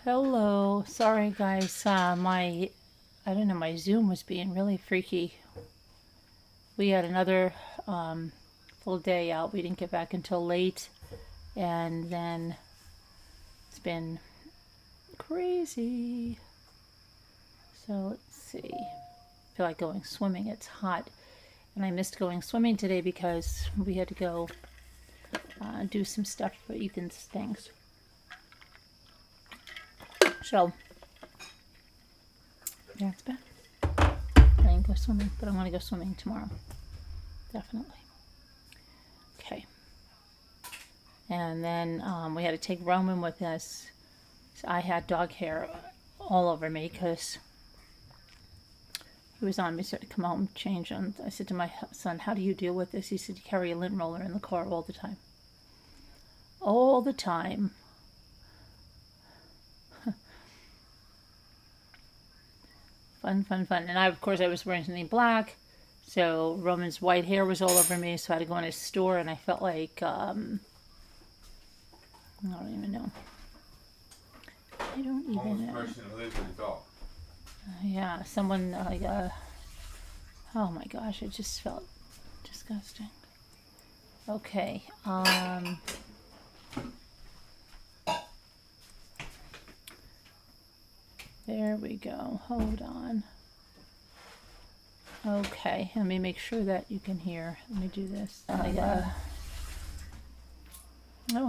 Hello. Sorry, guys. I don't know, my Zoom was being really freaky. We had another full day out. We didn't get back until late. And then it's been crazy. So let's see. I feel like going swimming. It's hot. And I missed going swimming today because we had to go do some stuff for Ethan's things. So, yeah, it's bad. I didn't go swimming, but I'm going to go swimming tomorrow. Definitely. Okay. And then we had to take Roman with us. So I had dog hair all over me because he was on me. So I had to come home, change. And I said to my son, "How do you deal with this?" He said, "You carry a lint roller in the car all the time." All the time. Fun. And of course, I was wearing something black. So Roman's white hair was all over me. So I had to go in his store, and I felt like, I don't even know. I don't even know. Person who lives with a dog. Yeah, someone oh my gosh, it just felt disgusting. Okay. There we go. Hold on. Okay, let me make sure that you can hear. Let me do this. Oh,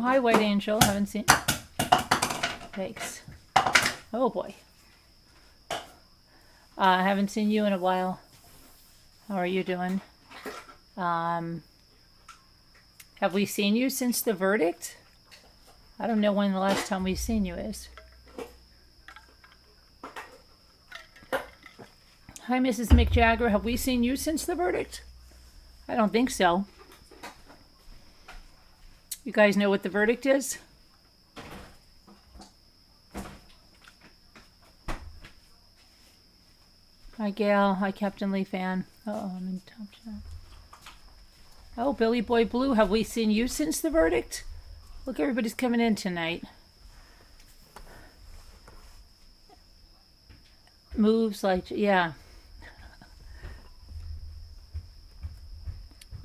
hi, White Angel. Haven't seen. Thanks. Oh boy. I haven't seen you in a while. How are you doing? Have we seen you since the verdict? I don't know when the last time we've seen you is. Hi, Mrs. Mick Jagger. Have we seen you since the verdict? I don't think so. You guys know what the verdict is? Hi, Gail. Hi, Captain Lee fan. Oh, I'm in top chat. Oh, Billy Boy Blue. Have we seen you since the verdict? Look, everybody's coming in tonight. Moves like, yeah.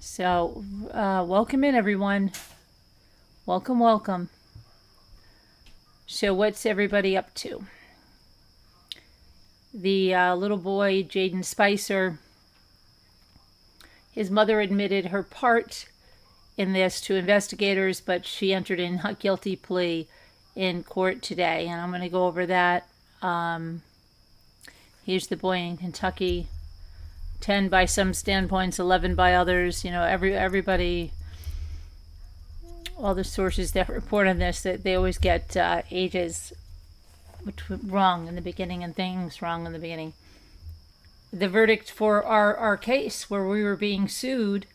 So, welcome in, everyone. Welcome. So, what's everybody up to? The little boy, Jayden Spicer, his mother admitted her part in this to investigators, but she entered in a guilty plea in court today, and I'm going to go over that. Here's the boy in Kentucky. 10 by some standpoints, 11 by others. You know, everybody, all the sources that report on this, that they always get ages wrong in the beginning and things wrong in the beginning. The verdict for our case, where we were being sued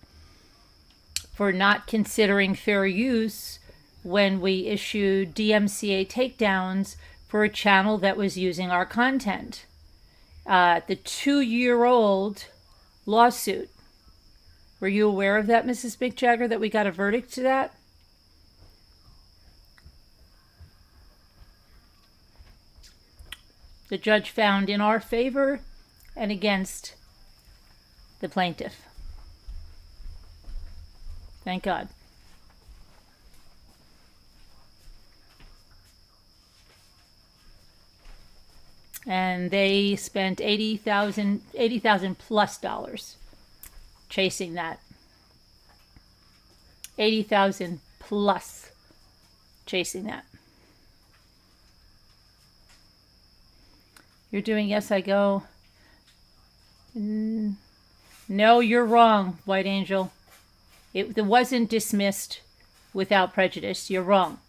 for not considering fair use when we issued DMCA takedowns for a channel that was using our content. The 2-year-old lawsuit. Were you aware of that, Mrs. Mick Jagger, that we got a verdict to that? The judge found in our favor and against the plaintiff. Thank God. And they spent $80,000 plus chasing that. $80,000 plus chasing that. You're doing Yes I Go. No, you're wrong, White Angel. It wasn't dismissed without prejudice. You're wrong.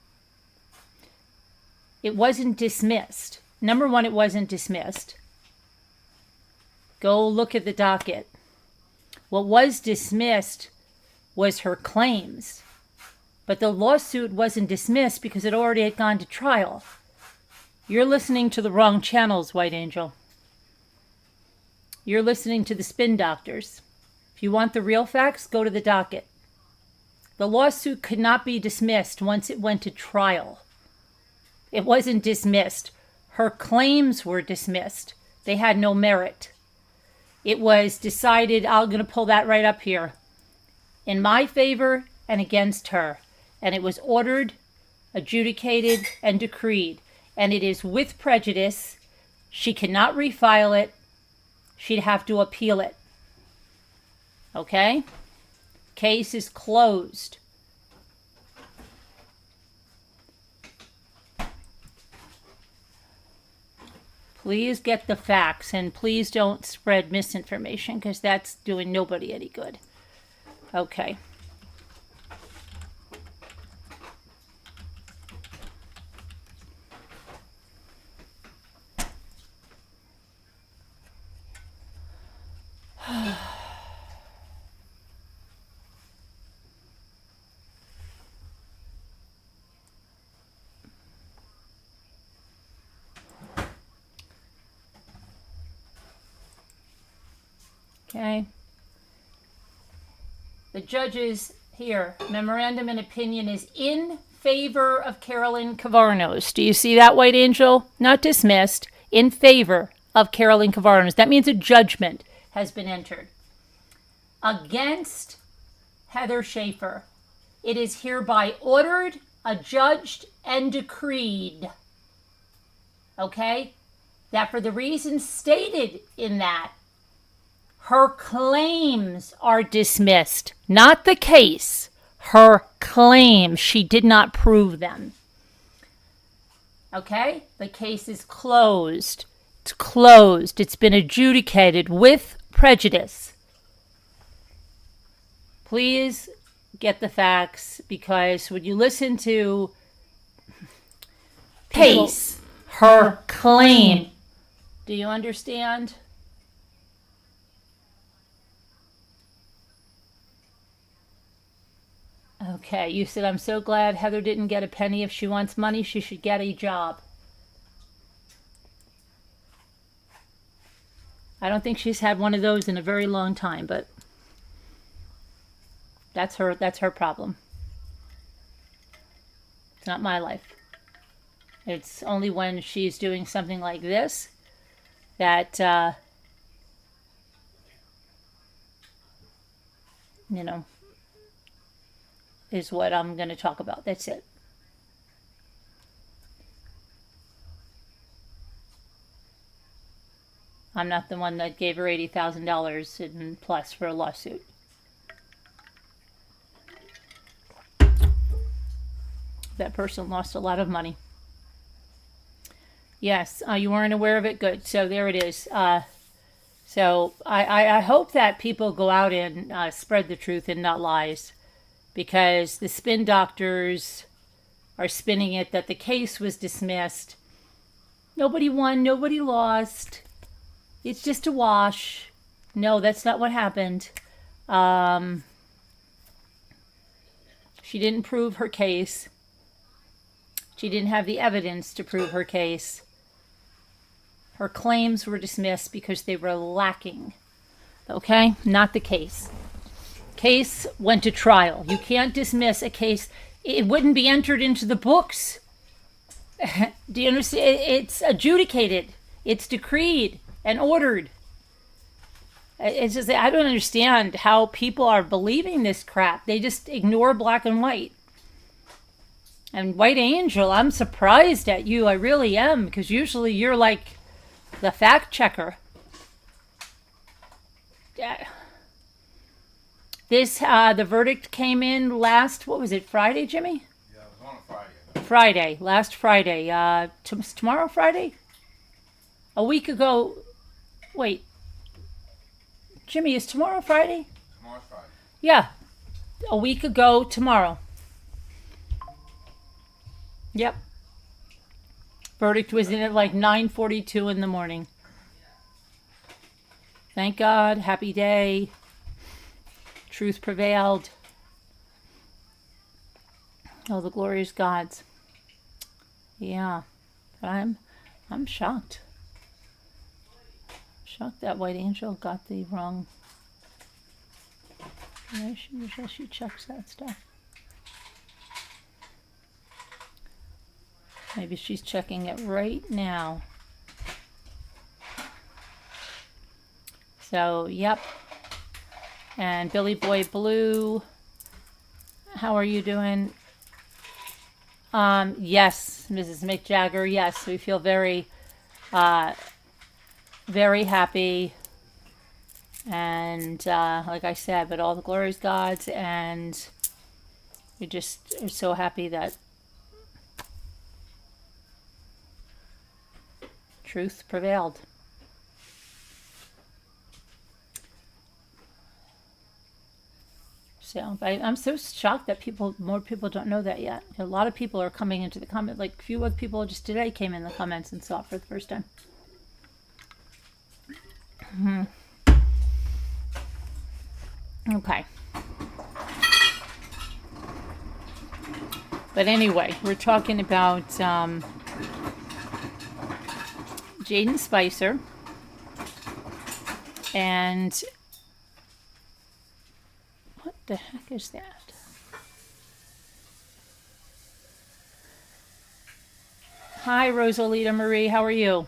It wasn't dismissed. Number one, it wasn't dismissed. Go look at the docket. What was dismissed was her claims. But the lawsuit wasn't dismissed because it already had gone to trial. You're listening to the wrong channels, White Angel. You're listening to the spin doctors. If you want the real facts, go to the docket. The lawsuit could not be dismissed once it went to trial. It wasn't dismissed. Her claims were dismissed. They had no merit. It was decided, I'm going to pull that right up here, in my favor and against her. And it was ordered, adjudicated, and decreed. And it is with prejudice. She cannot refile it. She'd have to appeal it. Okay? Case is closed. Please get the facts, and please don't spread misinformation, because that's doing nobody any good. Okay. Okay. The judge's here, memorandum and opinion is in favor of Carolyn Kavarnos. Do you see that, White Angel? Not dismissed. In favor of Carolyn Kavarnos. That means a judgment has been entered. Against Heather Schaefer. It is hereby ordered, adjudged, and decreed. Okay? That for the reasons stated in that, her claims are dismissed. Not the case. Her claims. She did not prove them. Okay? The case is closed. It's closed. It's been adjudicated with prejudice. Please get the facts, because when you listen to case, her claim, do you understand? Okay, you said, I'm so glad Heather didn't get a penny. If she wants money, she should get a job. I don't think she's had one of those in a very long time, but that's her problem. It's not my life. It's only when she's doing something like this that, is what I'm going to talk about. That's it. I'm not the one that gave her $80,000 in plus for a lawsuit. That person lost a lot of money. Yes, you weren't aware of it? Good. So there it is. So I hope that people go out and spread the truth and not lies. Because the spin doctors are spinning it that the case was dismissed. Nobody won, nobody lost. It's just a wash. No, that's not what happened. She didn't prove her case. She didn't have the evidence to prove her case. Her claims were dismissed because they were lacking. Okay? Not the case. Case went to trial. You can't dismiss a case. It wouldn't be entered into the books. Do you understand? It's adjudicated. It's decreed and ordered. It's just, I don't understand how people are believing this crap. They just ignore black and white. And White Angel, I'm surprised at you. I really am, because usually you're like the fact checker. This, the verdict came in last, what was it, Friday, Jimmy? Yeah, it was on a Friday. Friday, last Friday. Tomorrow, Friday? A week ago. Wait. Jimmy, is tomorrow Friday? Tomorrow's Friday. Yeah. A week ago tomorrow. Yep. Verdict was in at like 9:42 in the morning. Thank God. Happy day. Truth prevailed. Oh, the glorious gods. Yeah. But I'm shocked. Shocked that White Angel got the wrong information. She checks that stuff. Maybe she's checking it right now. So, yep. And Billy Boy Blue, how are you doing? Yes, Mrs. Mick Jagger, yes. We feel very, very happy. And like I said, but all the glories God's, and we just are so happy that truth prevailed. So, but I'm so shocked that more people don't know that yet. A lot of people are coming into the comment, like a few other people just today came in the comments and saw it for the first time. Okay. But anyway, we're talking about Jayden Spicer and what the heck is that? Hi, Rosalita Marie. How are you?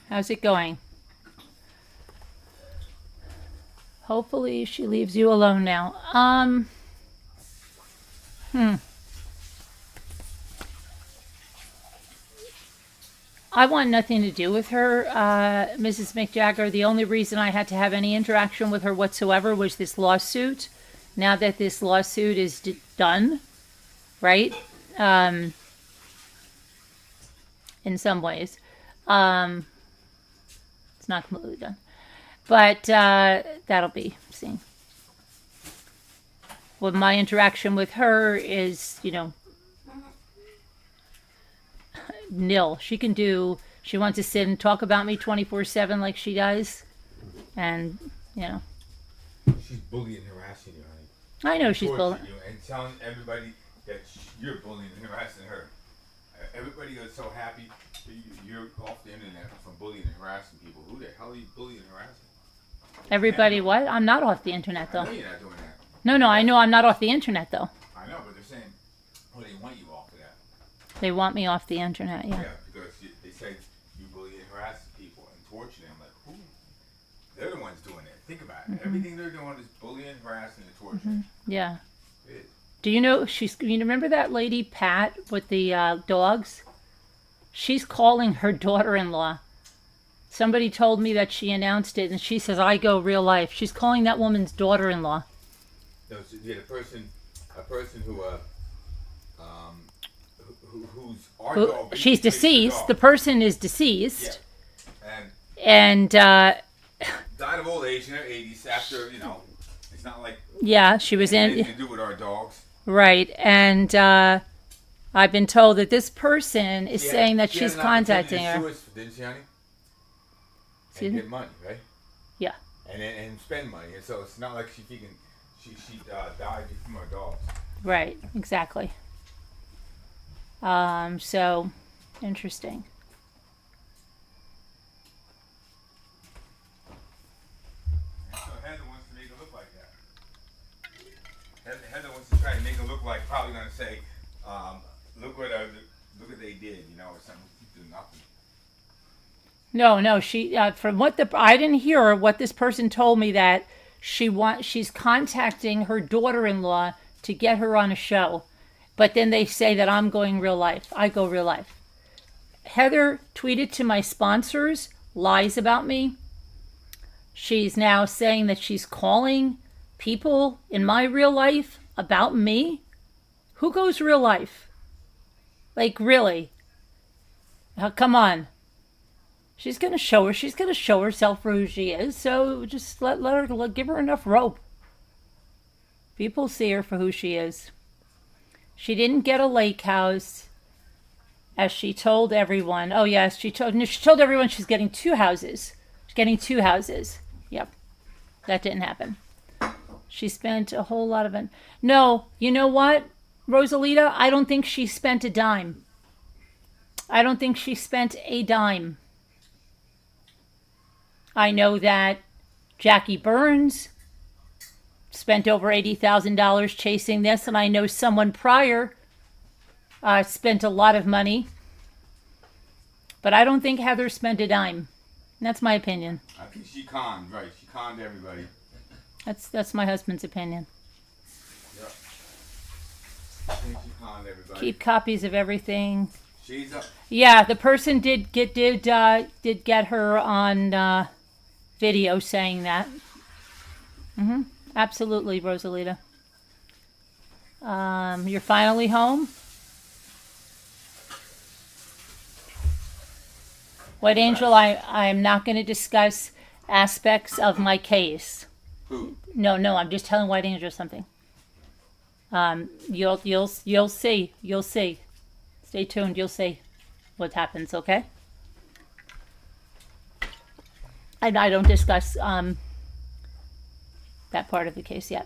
How's it going? Hopefully she leaves you alone now. I want nothing to do with her, Mrs. Mick Jagger. The only reason I had to have any interaction with her whatsoever was this lawsuit. Now that this lawsuit is done, right? In some ways. It's not completely done. But that'll be seen. Well, my interaction with her is, nil. She wants to sit and talk about me 24/7 like she does. And, She's bullying and harassing you, honey. I know she's bullying. You and telling everybody that you're bullying and harassing her. Everybody is so happy that you're off the internet from bullying and harassing people. Who the hell are you bullying and harassing? Everybody what? I'm not off the internet, though. I know you're not doing that. No, I know I'm not off the internet, though. I know, but they're saying, they want you off of that. They want me off the internet, yeah. Yeah, because they say you bully and harass people and torture them. Like, who? They're the ones doing it. Think about it. Mm-hmm. Everything they're doing is bullying, harassing, and torturing. Mm-hmm. Yeah. Do you know, you remember that lady, Pat, with the dogs? She's calling her daughter-in-law. Somebody told me that she announced it, and she says, I go real life. She's calling that woman's daughter-in-law. No, yeah, a person who's our dog. She's deceased. The person is deceased. Yeah. And died of old age in her 80s after, it's not like... Yeah, she was in... Anything to do with our dogs. Right, and I've been told that this person is saying that she's contacting her. Didn't she, honey? And get money, right? Yeah. And spend money. And so it's not like she died from our dogs. Right, exactly. So, interesting. And so Heather wants to make it look like that. Heather wants to try to make it look like, probably going to say, look what they did, or something. Do nothing. No, she from what I didn't hear what this person told me that she's contacting her daughter-in-law to get her on a show. But then they say that I'm going real life. I go real life. Heather tweeted to my sponsors lies about me. She's now saying that she's calling people in my real life about me. Who goes real life? Like, really? Come on. She's going to show herself for who she is. So just let her, give her enough rope. People see her for who she is. She didn't get a lake house, as she told everyone. Oh, yes, she told everyone she's getting 2 houses. She's getting 2 houses. Yep, that didn't happen. She spent a whole lot of it. No, you know what, Rosalita? I don't think she spent a dime. I don't think she spent a dime. I know that Jackie Burns spent over $80,000 chasing this, and I know someone prior spent a lot of money. But I don't think Heather spent a dime. That's my opinion. I think she conned, right? She conned everybody. That's my husband's opinion. Yep. I think she conned everybody. Keep copies of everything. She's up. Yeah, the person did get her on video saying that. Absolutely, Rosalita. You're finally home. White Angel, I am not going to discuss aspects of my case. Who? No, I'm just telling White Angel something. You'll see. You'll see. Stay tuned. You'll see what happens. Okay. And I don't discuss that part of the case yet.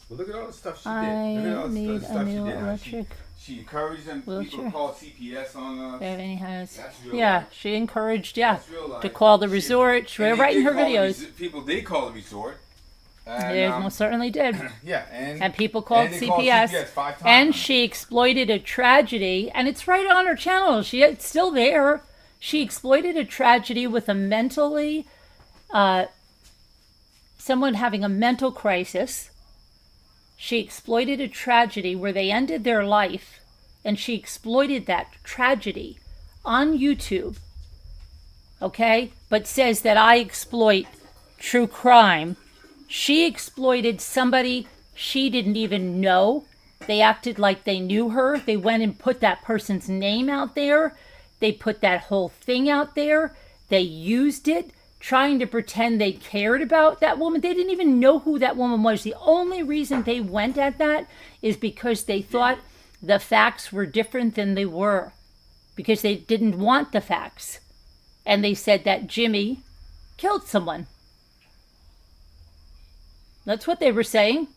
Well, look at all the stuff she did. I Look at all the need stuff a she new did. electric She encouraged them. wheelchair. People called CPS on us. Beverly has. That's real Yeah, life. she encouraged. That's real life. To call the resort. She And they right in did her call the videos. People did call the resort. And, They most certainly did. yeah, And people called and they called CPS. CPS 5 times. And she exploited a tragedy, and it's right on her channel. It's still there. She exploited a tragedy with a mentally, someone having a mental crisis. She exploited a tragedy where they ended their life, and she exploited that tragedy on YouTube. Okay? But says that I exploit true crime. She exploited somebody she didn't even know. They acted like they knew her. They went and put that person's name out there. They put that whole thing out there. They used it, trying to pretend they cared about that woman. They didn't even know who that woman was. The only reason they went at that is because they thought the facts were different than they were. Because they didn't want the facts. And they said that Jimmy killed someone. That's what they were saying.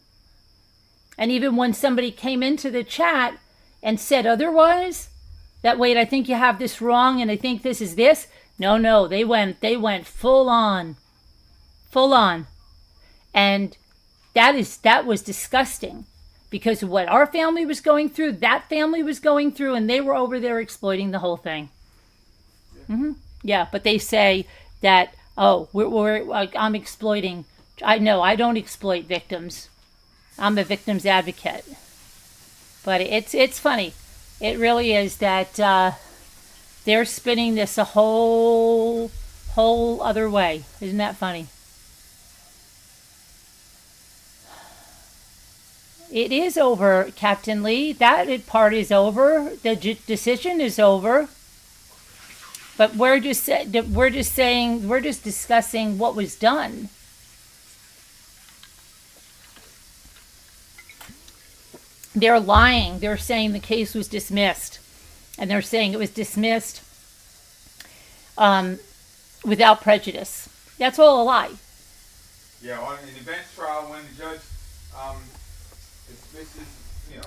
And even when somebody came into the chat and said otherwise, that wait, I think you have this wrong and I think this is this. No, they went full on. Full on. And that was disgusting. Because of what our family was going through, that family was going through, and they were over there exploiting the whole thing. Yeah, but they say that, oh, I'm exploiting. I don't exploit victims. I'm a victim's advocate. But it's funny. It really is that they're spinning this a whole other way. Isn't that funny? It is over, Captain Lee. That part is over. The decision is over. But we're just discussing what was done. They're lying. They're saying the case was dismissed. And they're saying it was dismissed without prejudice. That's all a lie. Yeah, in the bench trial, when the judge dismisses,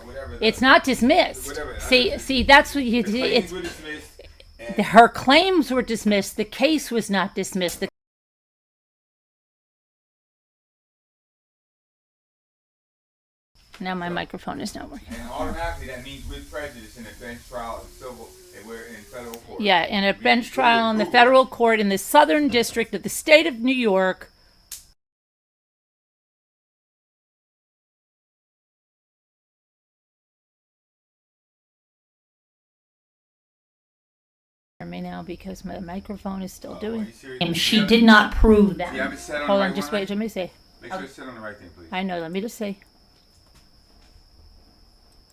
whatever. It's not dismissed. Whatever. See, that's what you. The claims were dismissed. Her claims were dismissed. The case was not dismissed. Now my microphone is not working. And automatically that means with prejudice in a bench trial in civil, and we're in federal court. Yeah, in a bench trial in the federal court in the Southern District of the state of New York. Me now because my microphone is still doing. And she did not prove them. Hold on, just wait. Let me see. Make sure it's set on the right thing, please. I know. Let me just see.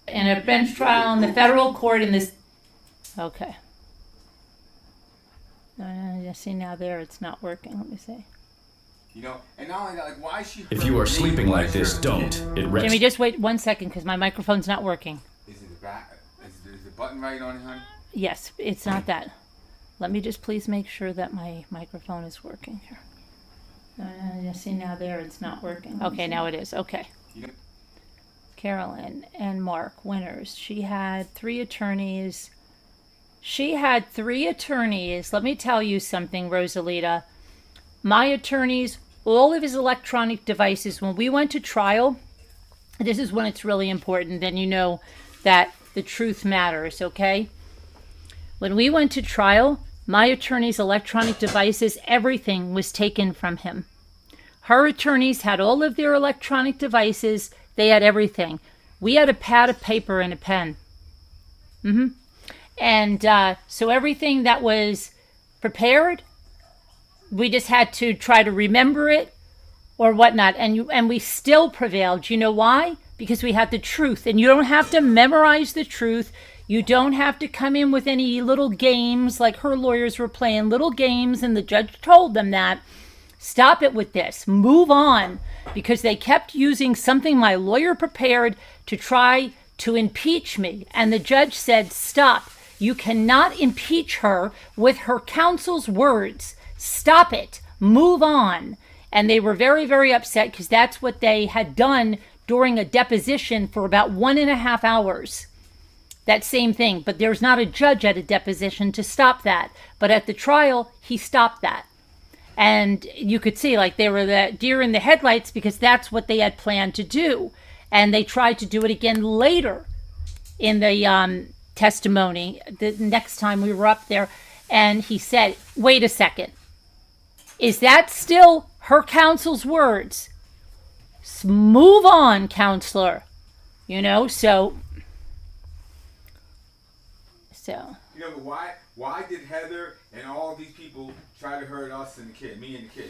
In a bench trial in the federal court in this. Okay. See now there it's not working. Let me see. And not only that, like, why is she? If you are sleeping like this, don't. It rests. Jimmy, just wait 1 second because my microphone's not working. Is it the back? Is the button right on it, honey? Yes, it's not that. Let me just please make sure that my microphone is working here. See now there it's not working. Okay, now it is. Okay. Carolyn and Mark, winners. She had 3 attorneys. Let me tell you something, Rosalita. My attorneys, all of his electronic devices, when we went to trial, This is when it's really important. Then you know that the truth matters, okay? When we went to trial, my attorney's electronic devices, everything was taken from him. Her attorneys had all of their electronic devices. They had everything. We had a pad of paper and a pen. And so everything that was prepared, we just had to try to remember it or whatnot. And we still prevailed. You know why? Because we had the truth. And you don't have to memorize the truth. You don't have to come in with any little games like her lawyers were playing little games, and the judge told them that. Stop it with this. Move on. Because they kept using something my lawyer prepared to try to impeach me. And the judge said, stop. You cannot impeach her with her counsel's words. Stop it. Move on. And they were very, very upset because that's what they had done during a deposition for about 1.5 hours. That same thing. But there's not a judge at a deposition to stop that. But at the trial, he stopped that. And you could see like they were the deer in the headlights because that's what they had planned to do. And they tried to do it again later in the testimony, the next time we were up there. And he said, wait a second. Is that still her counsel's words? Move on, counselor. You know, so. You know, why did Heather and all these people try to hurt us and the kid, me and the kid?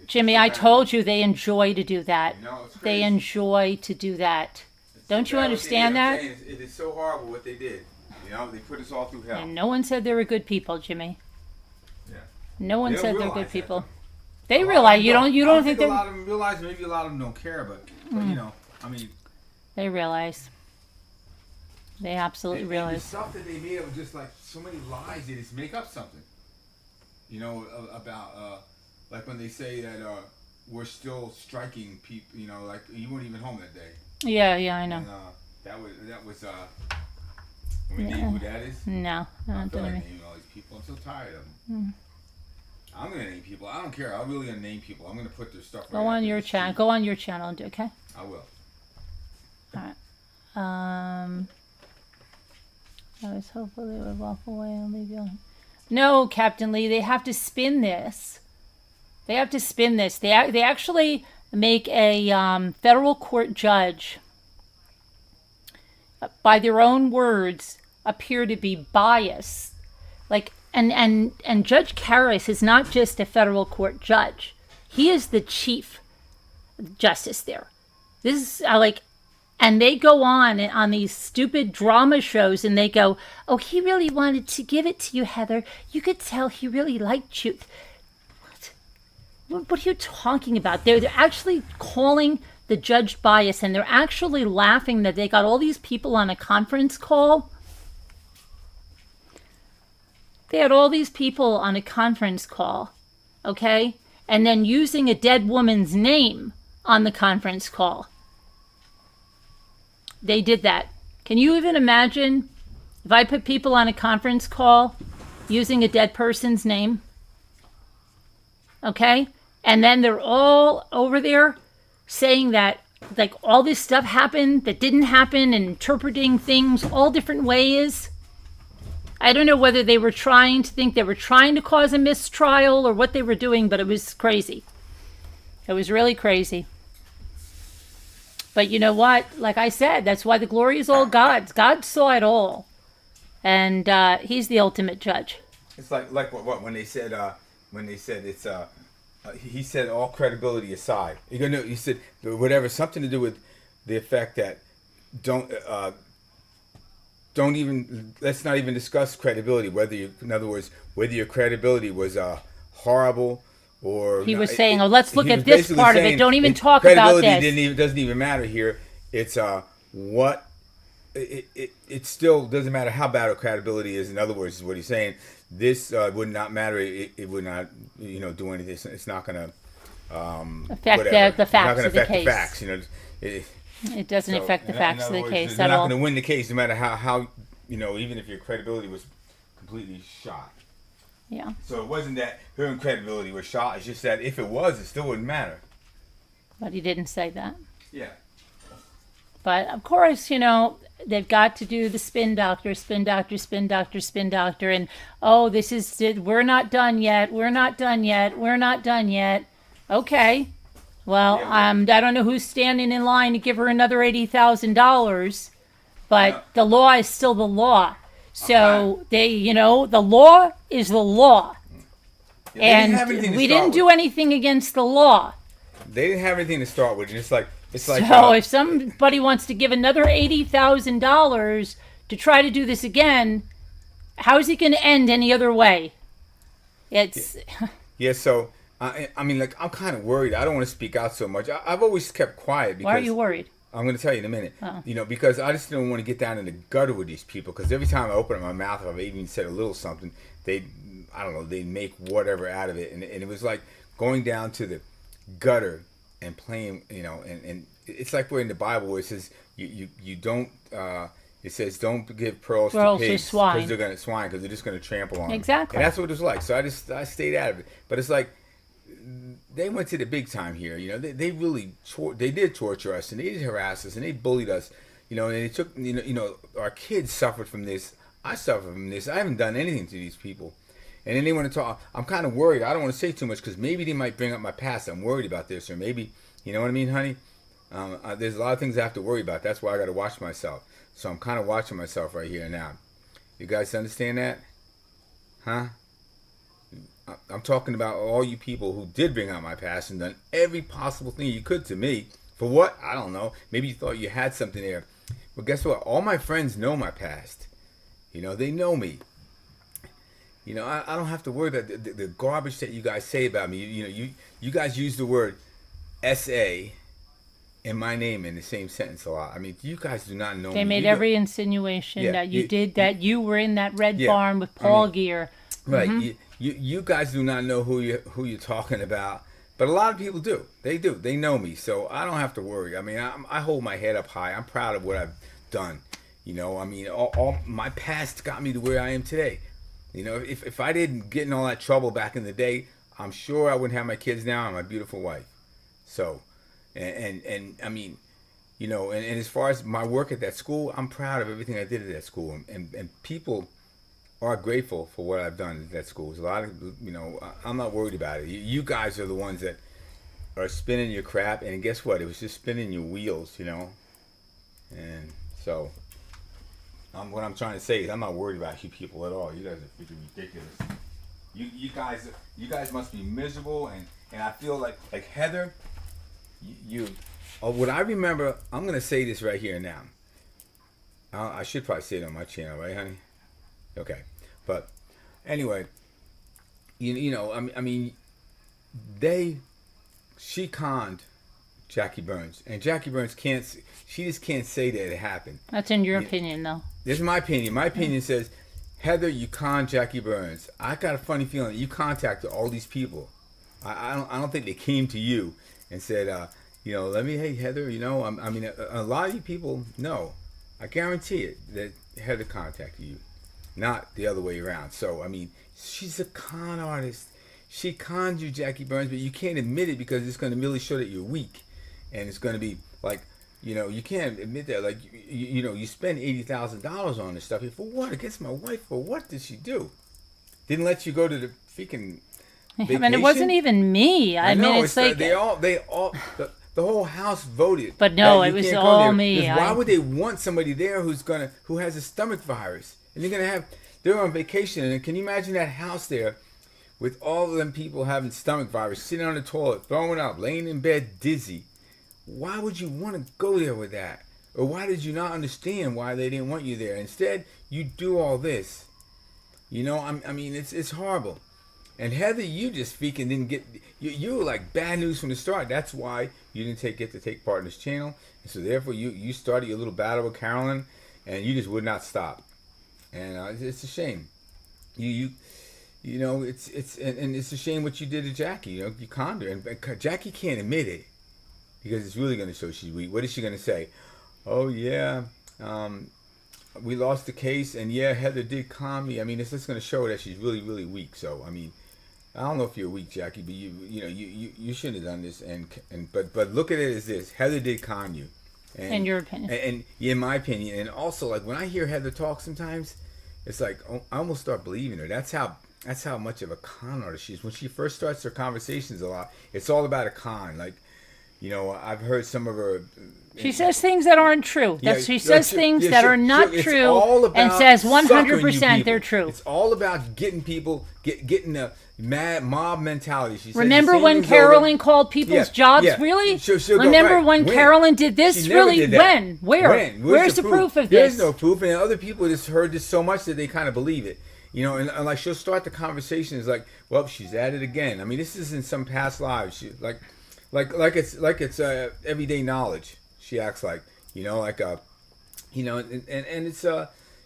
Jimmy, I told you they enjoy to do that. You know, it's crazy. They enjoy to do that. Don't you understand that? It is so horrible what they did. You know, they put us all through hell. And no one said they were good people, Jimmy. Yeah. No one said they're good that. people. They realize you don't think a lot of them realize. Maybe a lot of them don't care, but you know, I mean, they realize. They absolutely realize. The stuff that they made up was just like so many lies. They just make up something. You know, about like when they say that we're still striking people. You know, like you weren't even home that day. Yeah, I know. And, that was we name who that is. No, I I don't feel like think. naming all these people. I'm so tired of them. I'm gonna name people. I don't care. I'm really gonna name people. I'm gonna put their stuff. Go on your channel. Go on your channel and do okay. I will. All right. I was hopeful they would walk away and leave you alone. No, Captain Lee, they have to spin this. They have to spin this. They actually make a federal court judge, by their own words, appear to be biased. Like, and Judge Karras is not just a federal court judge. He is the chief justice there. This is and they go on these stupid drama shows and they go, oh, he really wanted to give it to you, Heather. You could tell he really liked you. What are you talking about? They're actually calling the judge bias, and they're actually laughing that they got all these people on a conference call. They had all these people on a conference call, okay? And then using a dead woman's name on the conference call. They did that. Can you even imagine if I put people on a conference call using a dead person's name? Okay? And then they're all over there saying that like all this stuff happened that didn't happen and interpreting things all different ways. I don't know whether they were trying to cause a mistrial or what they were doing, but it was crazy. It was really crazy. But you know what? Like I said, that's why the glory is all God's. God saw it all. And he's the ultimate judge. It's like what when they said it's he said all credibility aside. He said whatever, something to do with the effect that let's not even discuss credibility. In other words, whether your credibility was horrible or he was saying, let's look at this part of it. Don't even talk about this. Credibility doesn't even matter here. It's what it still doesn't matter how bad our credibility is. In other words, is what he's saying. This would not matter. It would not, do anything. It's not going to affect the facts of the case. The facts, It doesn't affect the facts of the case they're at all. not going to win the case, no matter how even if your credibility was completely shot. Yeah. So it wasn't that her credibility was shot. It's just that if it was, it still wouldn't matter. But he didn't say that. Yeah. But of course, they've got to do the spin doctor, spin doctor, spin doctor, spin doctor, and we're not done yet. We're not done yet. We're not done yet. Okay. Well, I don't know who's standing in line to give her another $80,000, but the law is still the law. So the law is the law, and we didn't do anything against the law. They didn't have anything to start with, and it's like. So if somebody wants to give another $80,000 to try to do this again, how is it going to end any other way? It's So I mean, like, I'm kind of worried. I don't want to speak out so much. I've always kept quiet. Because why are you worried? I'm going to tell you in a minute. Oh. Because I just don't want to get down in the gutter with these people. Because every time I open my mouth, if I've even said a little something, they make whatever out of it, and it was like going down to the gutter and playing, and it's like we're in the Bible where it says you don't. It says don't give pearls to pigs because they're they're just gonna trample on them. Exactly. And that's what it was like. So I stayed out of it. But it's like they went to the big time here. They really they did torture us and they did harass us and they bullied us. And they took our kids suffered from this. I suffered from this. I haven't done anything to these people. And then they want to talk. I'm kind of worried. I don't want to say too much because maybe they might bring up my past. I'm worried about this, or maybe, you know what I mean, honey? There's a lot of things I have to worry about. That's why I got to watch myself. So I'm kind of watching myself right here and now. You guys understand that? Huh? I'm talking about all you people who did bring out my past and done every possible thing you could to me. For what? I don't know. Maybe you thought you had something there. But guess what? All my friends know my past. They know me. I don't have to worry about the garbage that you guys say about me. You guys use the word S.A. and my name in the same sentence a lot. I mean, you guys do not know me. They made every insinuation that you were in that red barn with Paul Gear. Right. Mm-hmm. You guys do not know who you're talking about. But a lot of people do. They do. They know me. So I don't have to worry. I mean, I hold my head up high. I'm proud of what I've done. I mean, all my past got me to where I am today. If I didn't get in all that trouble back in the day, I'm sure I wouldn't have my kids now and my beautiful wife. So, and I mean, and as far as my work at that school, I'm proud of everything I did at that school. And people are grateful for what I've done at that school. There's a lot of, I'm not worried about it. You guys are the ones that are spinning your crap. And guess what? It was just spinning your wheels, And so... what I'm trying to say is I'm not worried about you people at all. You guys are freaking ridiculous. You guys must be miserable, and I feel like Heather, what I remember, I'm gonna say this right here now. I should probably say it on my channel, right, honey? Okay, but anyway, I mean, she conned Jackie Burns, and Jackie Burns she just can't say that it happened. That's in your opinion, though. This is my opinion. My opinion says, Heather, you conned Jackie Burns. I got a funny feeling that you contacted all these people. I don't think they came to you and said, hey Heather, I mean, a lot of you people know. I guarantee it that Heather contacted you, not the other way around. So I mean, she's a con artist. She conned you, Jackie Burns, but you can't admit it because it's going to really show that you're weak, and it's going to be like. You can't admit that. Like, you spend $80,000 on this stuff. For what? Against my wife? For what did she do? Didn't let you go to the freaking vacation? I mean, it wasn't even me. I mean, it's like they all the whole house voted. But no, it was all me. Why would they want somebody there who has a stomach virus? And they're on vacation, and can you imagine that house there with all of them people having stomach virus, sitting on the toilet, throwing up, laying in bed dizzy? Why would you want to go there with that? Or why did you not understand why they didn't want you there? Instead, you do all this. I mean, it's horrible. And Heather, you just freaking didn't get... You were like bad news from the start. That's why you didn't get to take part in this channel. And so therefore, you started your little battle with Carolyn, and you just would not stop. And it's a shame. It's a shame what you did to Jackie. You conned her. And Jackie can't admit it. Because it's really going to show she's weak. What is she going to say? Oh, yeah, we lost the case, and yeah, Heather did con me. I mean, it's just going to show that she's really, really weak. So, I mean, I don't know if you're weak, Jackie, but you shouldn't have done this. But look at it as this: Heather did con you. In your opinion. And in my opinion, and also like when I hear Heather talk sometimes, it's like I almost start believing her. That's how much of a con artist she is. When she first starts her conversations a lot, it's all about a con. Like, you know, I've heard some of her. She says things that aren't true. She says things that are not true all about and says suckering you 100% people. they're true. It's all about getting people, getting the mad mob mentality. She says Remember when Carolyn called people's jobs? Really? She'll Remember go, when Carolyn did this? She never Really? did that. When? Where? Where's the proof of There's this? no proof, and other people just heard this so much that they kind of believe it. You know, and like she'll start the conversation is like, well, she's at it again. I mean, this is in some past lives. She like it's everyday knowledge. She acts like, you know, like you know, and it's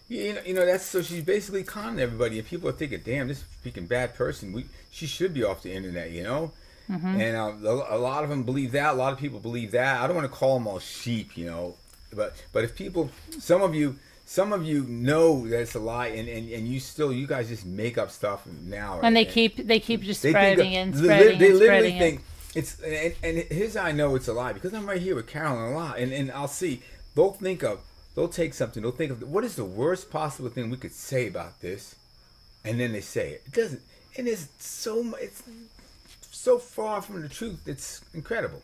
you know that's so she's basically conning everybody, and people are thinking, damn, this freaking bad person. She should be off the internet, you know. Mm-hmm. And a lot of them believe that. A lot of people believe that. I don't want to call them all sheep, you know, but if people, some of you know that it's a lie, and you guys just make up stuff now. And they keep just spreading and spreading. They literally think it's and here's how I know it's a lie, because I'm right here with Carolyn a lot, and I'll see they'll take something, they'll think of what is the worst possible thing we could say about this, and then they say it. It doesn't, and it's so far from the truth. It's incredible.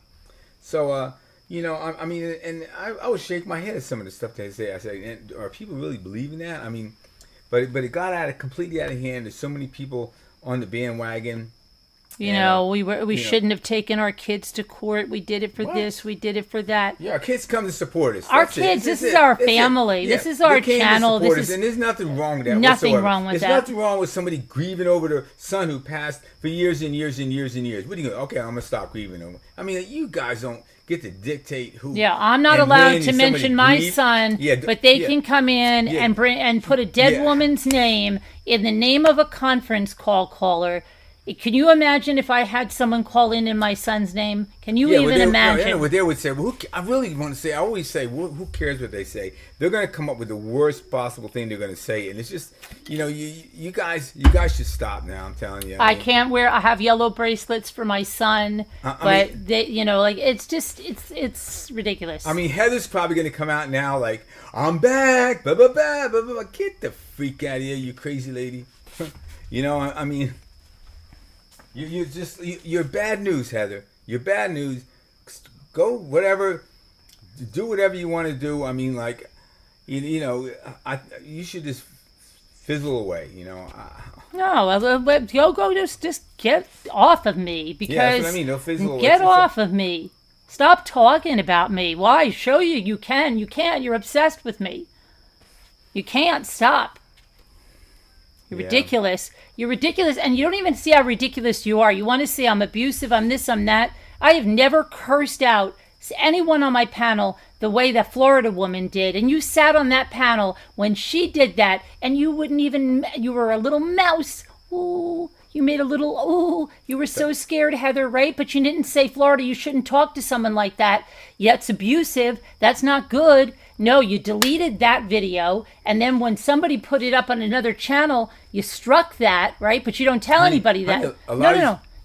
So you know, I mean, and I would shake my head at some of the stuff they say. I say, are people really believing that? I mean, but it got completely out of hand. There's so many people on the bandwagon. You know, we shouldn't have taken our kids to court. We did it for this. We did it for that. Yeah, our kids come to support us. Our kids. This is our family. This is our channel. This is, and there's nothing wrong with that. Nothing wrong with that. There's nothing wrong with somebody grieving over their son who passed for years and years and years and years. What are you going? Okay, I'm gonna stop grieving over. I mean, you guys don't get to dictate who. Yeah, I'm not allowed to mention my son, but they can come in and bring and put a dead woman's name in the name of a conference call caller. Can you imagine if I had someone call in my son's name? Can you even imagine? Yeah, what they would say, well, I really want to say, I always say, who cares what they say? They're going to come up with the worst possible thing they're going to say. And it's just, you know, you guys should stop now, I'm telling you. I have yellow bracelets for my son, but they, you know, like, it's just, it's ridiculous. I mean, Heather's probably going to come out now like, I'm back, blah, blah, blah, blah, blah. Get the freak out of here, you crazy lady. You know, I mean... You're bad news, Heather. You're bad news. Go do whatever you want to do. I mean, like, you know, you should just fizzle away. You know. Go just get off of me, because that's what I mean. They'll fizzle away. Get off of me. Stop talking about me. Why? Show you can. You can't. You're obsessed with me. You can't stop. You're ridiculous. You're ridiculous, and you don't even see how ridiculous you are. You want to say I'm abusive, I'm this, I'm that. I have never cursed out anyone on my panel the way that Florida woman did, and you sat on that panel when she did that, and you were a little mouse. Ooh, you made a little, ooh, you were so scared, Heather, right? But you didn't say, Florida, you shouldn't talk to someone like that. Yeah, it's abusive. That's not good. No, you deleted that video, and then when somebody put it up on another channel, you struck that, right? But you don't tell anybody that.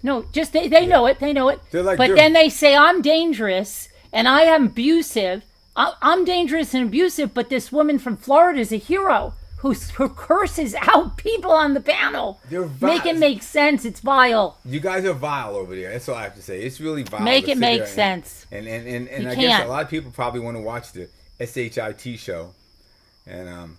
No. Just they know it. They know it. Then they say I'm dangerous and I am abusive. I'm dangerous and abusive, but this woman from Florida is a hero who curses out people on the panel. Make it make sense. It's vile. You guys are vile over there. That's all I have to say. It's really vile. Make it make sense. And I guess a lot of people probably want to watch the SHIT show, and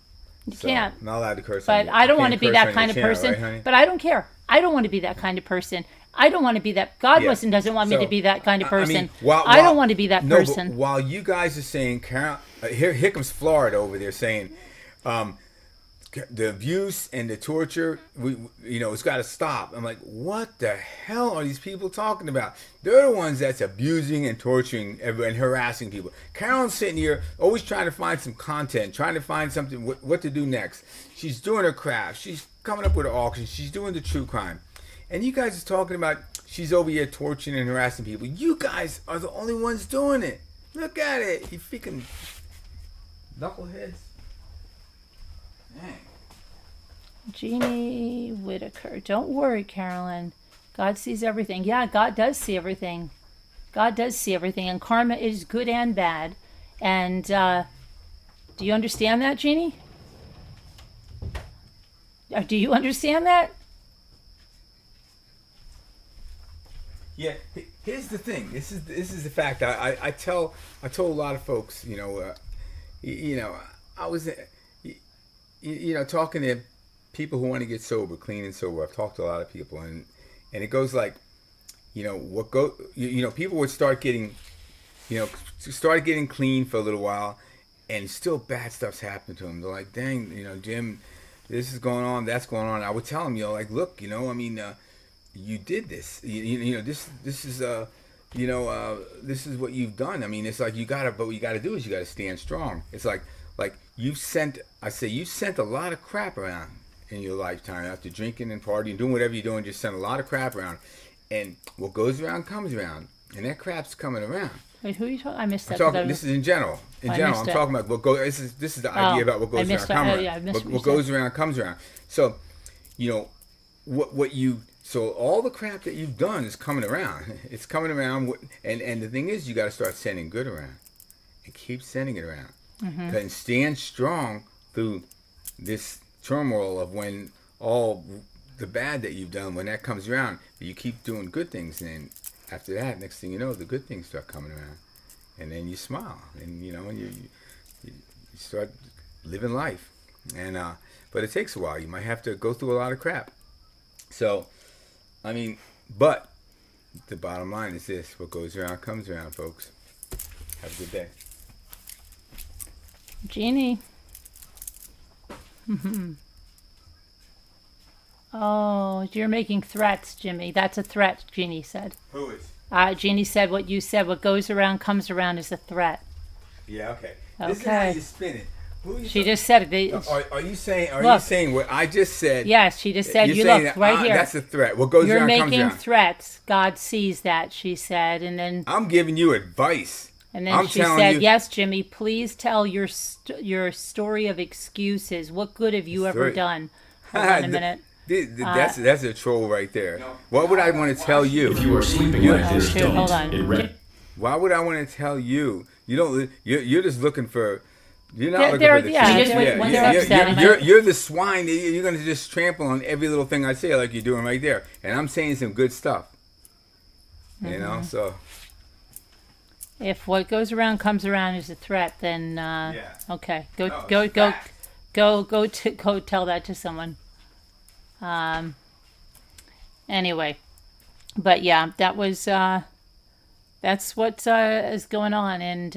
you can't. I'm not allowed to curse. But I don't want to be that kind of person. Right, but I don't care. I don't want to be that kind of person. I don't want to be that. God doesn't want me to be that kind of person. I don't want to be that person. But while you guys are saying, Carol, here comes Florida over there saying, the abuse and the torture, it's got to stop. I'm like, what the hell are these people talking about? They're the ones that's abusing and torturing and harassing people. Carolyn's sitting here always trying to find some content, trying to find something, what to do next. She's doing her craft. She's coming up with an auction. She's doing the true crime. And you guys are talking about she's over here torturing and harassing people. You guys are the only ones doing it. Look at it. You freaking knuckleheads. Dang. Jeannie Whitaker. Don't worry, Carolyn. God sees everything. Yeah, God does see everything. God does see everything. And karma is good and bad. And do you understand that, Jeannie? Do you understand that? Yeah, here's the thing. This is the fact. I told a lot of folks, I was, talking to people who want to get sober, clean and sober. I've talked to a lot of people, and it goes like, people would start getting clean for a little while, and still bad stuff's happening to them. They're like, dang, Jim, this is going on, that's going on. I would tell them, look, you did this. This is this is what you've done. I mean, it's like but what you gotta do is you gotta stand strong. It's like you sent a lot of crap around in your lifetime after drinking and partying, doing whatever you're doing. Just sent a lot of crap around, and what goes around comes around, and that crap's coming around. Wait, who are you talking? I missed that. This is in general. I'm talking about what goes. This is the idea about what goes around, comes around. What goes around comes around. So, So all the crap that you've done is coming around. It's coming around, and the thing is, you got to start sending good around, and keep sending it around, and stand strong through this turmoil of when all the bad that you've done, when that comes around, but you keep doing good things, and after that, next thing you know, the good things start coming around, and then you smile, and you start living life, and but it takes a while. You might have to go through a lot of crap. So, I mean, but the bottom line is this: what goes around comes around, folks. Have a good day. Jeannie. Oh, you're making threats, Jimmy. That's a threat, Jeannie said. Who is? Jeannie said what you said. What goes around comes around is a threat. Yeah, okay. Okay. This is how you spin it. She just said it. Are you saying what I just said? Yes, she just said. You look right here. That's a threat. What goes around comes around. You're making threats. God sees that, she said, and then I'm giving you advice. And then she said, "Yes, Jimmy, please tell your story of excuses. What good have you ever done?" Hold on a minute. That's a troll right there. No. What would I want to tell you? If you are sleeping like this, don't. Hold on. Why would I want to tell you? You're just looking for. You're not looking for the truth. You're the swine. You're going to just trample on every little thing I say, like you're doing right there. And I'm saying some good stuff. So. If what goes around comes around is a threat, then okay, go tell that to someone. Anyway, but yeah, that was that's what is going on, and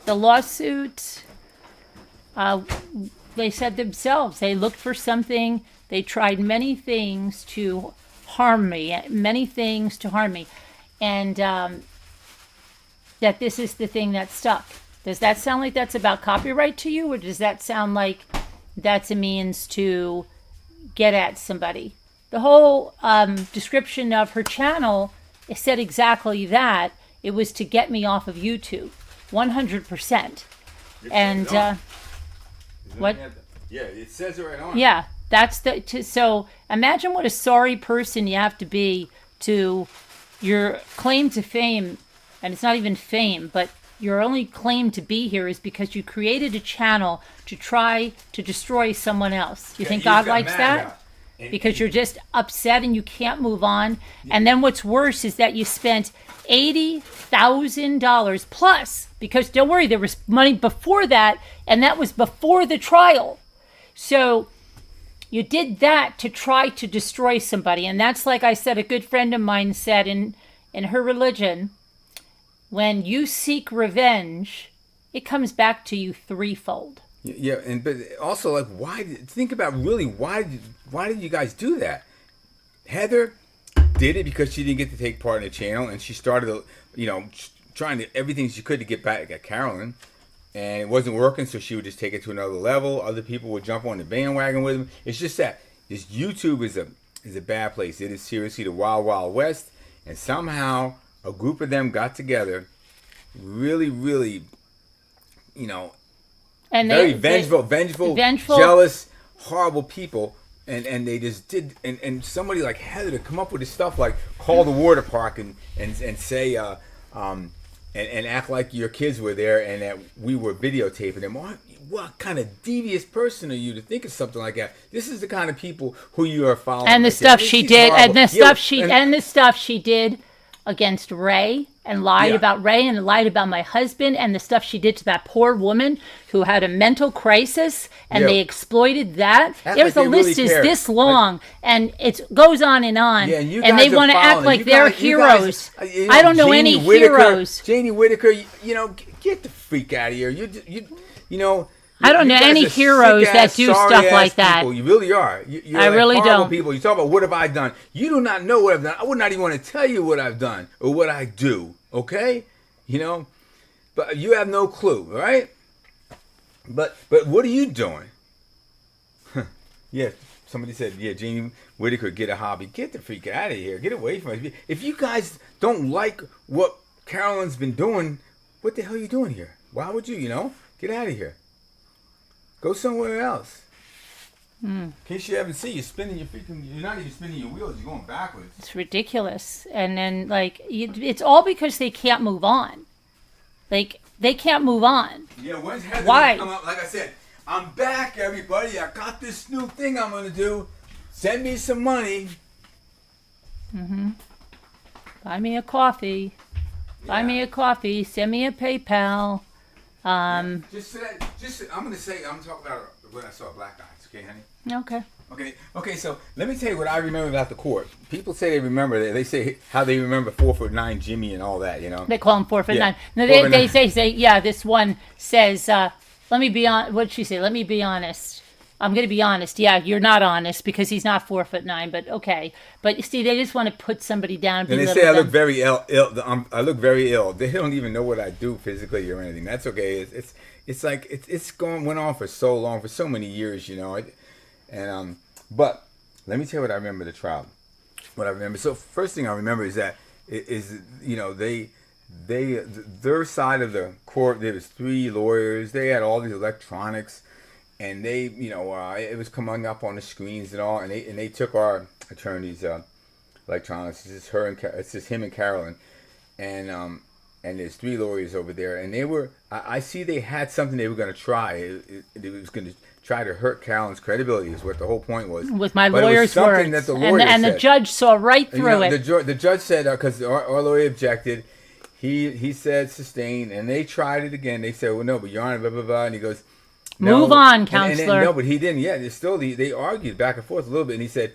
the lawsuit. They said themselves they looked for something. They tried many things to harm me, and that this is the thing that stuck. Does that sound like that's about copyright to you, or does that sound like that's a means to get at somebody? The whole description of her channel said exactly that. It was to get me off of YouTube, 100%. And what? Yeah, it says it right on. Yeah. That's so imagine what a sorry person you have to be to your claim to fame, and it's not even fame, but your only claim to be here is because you created a channel to try to destroy someone else. You think God likes that? Because you're just upset and you can't move on. And then what's worse is that you spent $80,000 plus, because don't worry, there was money before that, and that was before the trial. So you did that to try to destroy somebody. And that's, like I said, a good friend of mine said in her religion, when you seek revenge, it comes back to you threefold. Yeah, but also, like, why did you guys do that? Heather did it because she didn't get to take part in the channel, and she started, trying everything she could to get back at Carolyn. And it wasn't working, so she would just take it to another level. Other people would jump on the bandwagon with them. It's just that this YouTube is a bad place. It is seriously the Wild Wild West, and somehow a group of them got together, really, really, and very vengeful, jealous, horrible people, and they just did, and somebody like Heather to come up with this stuff like call the water park and say and act like your kids were there and that we were videotaping them. What kind of devious person are you to think of something like that? This is the kind of people who you are following. And the stuff she did, and the stuff she did against Ray and lied about Ray and lied about my husband, and the stuff she did to that poor woman who had a mental crisis, and they exploited that. There's a list is this long, and it goes on and on. Yeah, and they want to act like they're heroes. I don't know any heroes. Janie Whitaker, get the freak out of here. You know. I don't know any heroes that do stuff like that. People. You really are. You're I really don't. People. You talk about what have I done. You do not know what I've done. I would not even want to tell you what I've done or what I do. Okay, but you have no clue, right? But what are you doing? Yeah, somebody said, Janie Whitaker, get a hobby. Get the freak out of here. Get away from us. If you guys don't like what Carolyn's been doing, what the hell are you doing here? Why would you? Get out of here. Go somewhere else. In case you haven't seen, you're not even spinning your wheels, you're going backwards. It's ridiculous. And then, it's all because they can't move on. They can't move on. Yeah, when's Heather Why? Come up? Like I said, I'm back, everybody. I got this new thing I'm going to do. Send me some money. Buy me a coffee. Buy me a coffee. Send me a PayPal. I'm going to say, I'm talking about when I saw Black Eyes, okay, honey? Okay, so let me tell you what I remember about the court. People say they remember, they say how they remember 4'9" Jimmy and all that, They call him 4'9". Yeah. No, they say, this one says, let me be on, what'd she say? Let me be honest. I'm going to be honest. Yeah, you're not honest because he's not 4'9", but okay. But you see, they just want to put somebody down. And they say I look very ill. I look very ill. They don't even know what I do physically or anything. That's okay. It's like went on for so long, for so many years, But let me tell you what I remember the trial. What I remember. So first thing I remember is that their side of the court. There was 3 lawyers. They had all these electronics. And they, it was coming up on the screens and all, and they took our attorney's electronics. It's just him and Carolyn, and there's 3 lawyers over there, and they were. I see they had something they were going to try. It was going to try to hurt Carolyn's credibility. Is what the whole point was. With my lawyer's words, that the lawyer and the judge saw right through it. The judge said because our lawyer objected. He said sustained, and they tried it again. They said, well, no, but Your Honor, blah blah blah, and he goes. Move on, counselor. No, but he didn't. Yeah, they argued back and forth a little bit, and he said,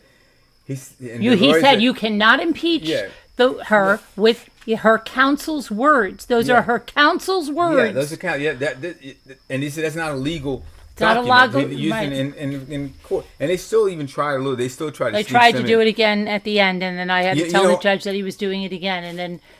he said you cannot impeach her with her counsel's words. Those are her counsel's words. Yeah, those are and he said that's not a legal. It's not a legal. Used in court, and they still even tried a little. They still tried. They tried to do it again at the end, and then I had to tell the judge that he was doing it again,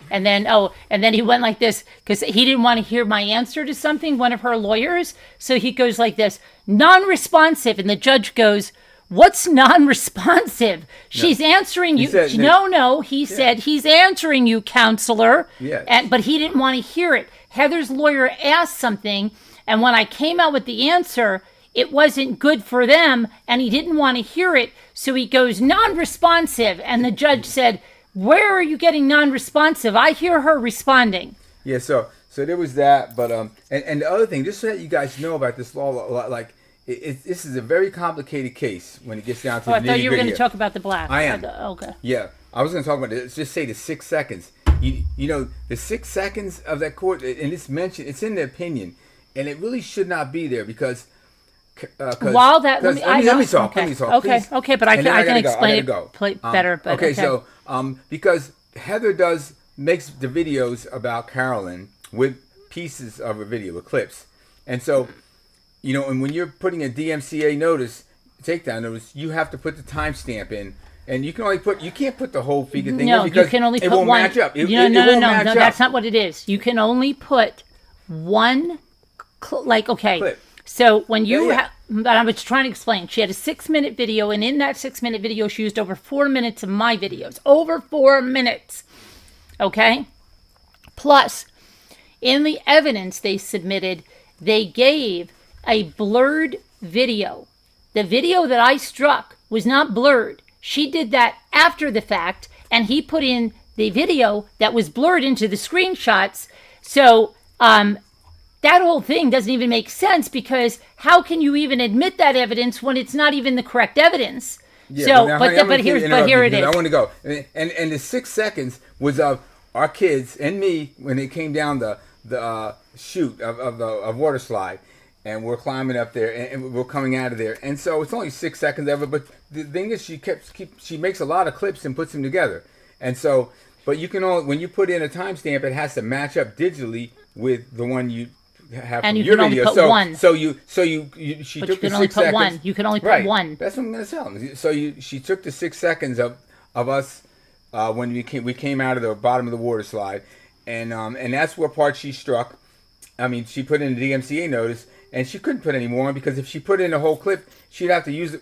and then he went like this because he didn't want to hear my answer to something. One of her lawyers, so he goes like this, non-responsive, and the judge goes, "What's non-responsive? She's answering you." Said, he said he's answering you, counselor. Yes. But he didn't want to hear it. Heather's lawyer asked something. And when I came out with the answer, it wasn't good for them, and he didn't want to hear it. So he goes, non-responsive. And the judge said, where are you getting non-responsive? I hear her responding. Yeah, so there was that. But and the other thing, just so that you guys know about this law, like, this is a very complicated case when it gets down to the nitty-gritty. I thought you were going to talk about the black. I am. Okay. Yeah, I was going to talk about it. Just say the 6 seconds. The 6 seconds of that court, and it's mentioned, it's in the opinion. And it really should not be there because. While that, let me talk. Okay. Let me talk. Okay, but I can explain it better. But okay, so because Heather makes the videos about Carolyn with pieces of a video, with clips, and so and when you're putting a DMCA takedown notice, you have to put the timestamp in. And you can't put the whole figure thing in because you can only it put won't one. match up. No, that's not what it is. You can only put one. Clip. So when you but I was trying to explain, she had a 6-minute video, and in that 6-minute video, she used over 4 minutes of my videos. Over 4 minutes. Okay? Plus, in the evidence they submitted, they gave a blurred video the video that I struck was not blurred. She did that after the fact, and he put in the video that was blurred into the screenshots. So that whole thing doesn't even make sense, because how can you even admit that evidence when it's not even the correct evidence? Yeah, so, but here it is. I want to go, and the 6 seconds was of our kids and me when it came down the chute of water slide, and we're climbing up there, and we're coming out of there, and so it's only 6 seconds ever. But the thing is, she makes a lot of clips and puts them together, and so. But you can only, when you put in a timestamp, it has to match up digitally with the one you have and from you your can video. only put one. She but took you can the only 6 put seconds. one. You can only put Right. one. That's what I'm going to tell them. So she took the 6 seconds of us when we came out of the bottom of the water slide, and that's what part she struck. I mean, she put in the DMCA notice, and she couldn't put any more, because if she put in the whole clip, she'd have to use it.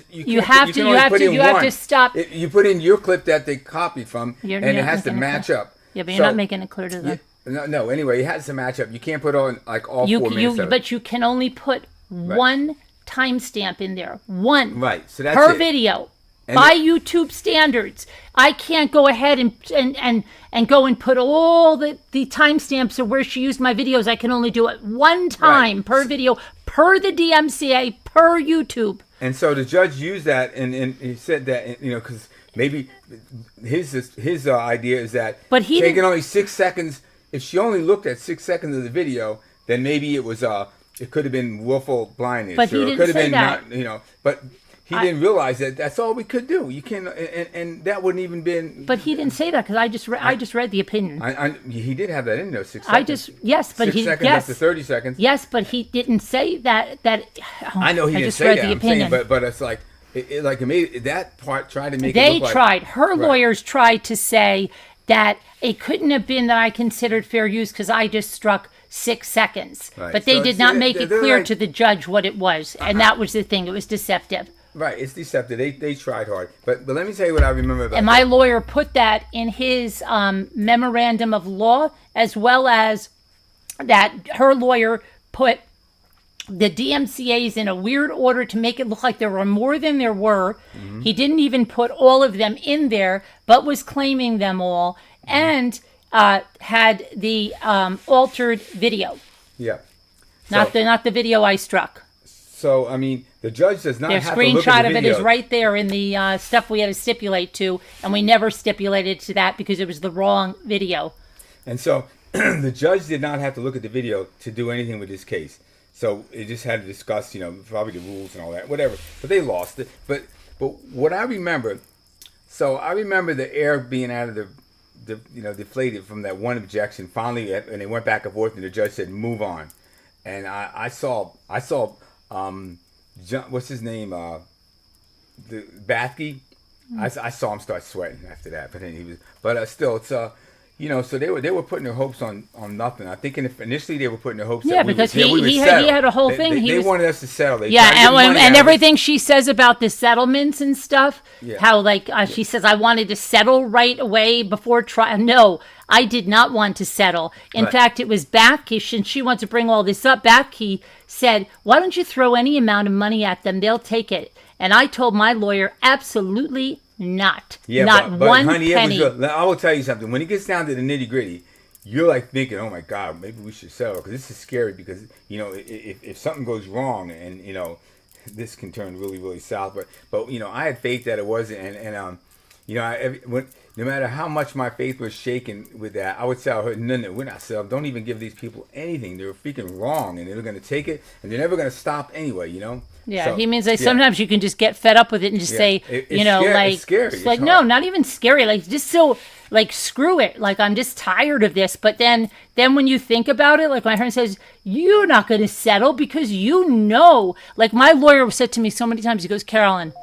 You have to stop. You put in your clip that they copied from, You're and it has to match up. Yeah, but you're not making it clear to them. No. Anyway, it has to match up. You can't put on like all 4 minutes. But you can only put one timestamp in there. One. Right. So that's per it. video. By YouTube standards, I can't go ahead and go and put all the timestamps of where she used my videos. I can only do it one time per video, per the DMCA, per YouTube. And so the judge used that, and he said that, because maybe his idea is that taking only 6 seconds. If she only looked at 6 seconds of the video, then maybe it was it could have been willful blindness, but he or didn't it could have say been that. not, but. He didn't realize that that's all we could do. You can, and that wouldn't even been. But he didn't say that, because I just read the opinion. He did have that in there. 6 seconds. 6 seconds up to 30 seconds. Yes, but he didn't say that. I know he didn't say that. I'm saying, but it's like it made that part tried to make. They it look tried. Like, her lawyers tried to say that it couldn't have been that I considered fair use because I just struck 6 seconds. Right. But they did not make it clear to the judge what it was, and that was the thing. It was deceptive. Right, it's deceptive. They tried hard, but let me tell you what I remember about. And my lawyer put that in his memorandum of law, as well as that her lawyer put the DMCA's in a weird order to make it look like there were more than there were. Mm-hmm. He didn't even put all of them in there, but was claiming them all, and had the altered video. Yeah, not the video I struck. So, I mean, the judge does not have to look at the video. Their screenshot of it is right there in the stuff we had to stipulate to, and we never stipulated to that because it was the wrong video. And so, the judge did not have to look at the video to do anything with this case. So, it just had to discuss, probably the rules and all that, whatever. But they lost it. But what I remember, the air being out of the deflated from that one objection. Finally, and they went back and forth, and the judge said, "Move on." And I saw. John, what's his name? The Bathke. I saw him start sweating after that, but then he was. But still, it's so they were putting their hopes on nothing. I think initially they were putting their hopes. Because he had a whole thing. They wanted us to settle. And everything she says about the settlements and stuff. Yeah. How she says I wanted to settle right away before trial. No, I did not want to settle. In fact, it was Bathke, and she wants to bring all this up. Bathke said, "Why don't you throw any amount of money at them? They'll take it." And I told my lawyer, absolutely not. Yeah, not but one honey, penny. I will tell you something. When it gets down to the nitty gritty, you're like thinking, "Oh my God, maybe we should settle," because this is scary. Because if something goes wrong, and this can turn really, really south. But I had faith that it wasn't, and no matter how much my faith was shaken with that, I would tell her, no, we're not selling. Don't even give these people anything. They're freaking wrong, and they're going to take it, and they're never going to stop anyway, Yeah, so, he means sometimes you can just get fed up with it and just say, it's scary. It's like, no, not even scary. Like, just so, screw it. Like, I'm just tired of this. But then when you think about it, like my friend says, you're not going to settle because like my lawyer said to me so many times, he goes, "Carolyn,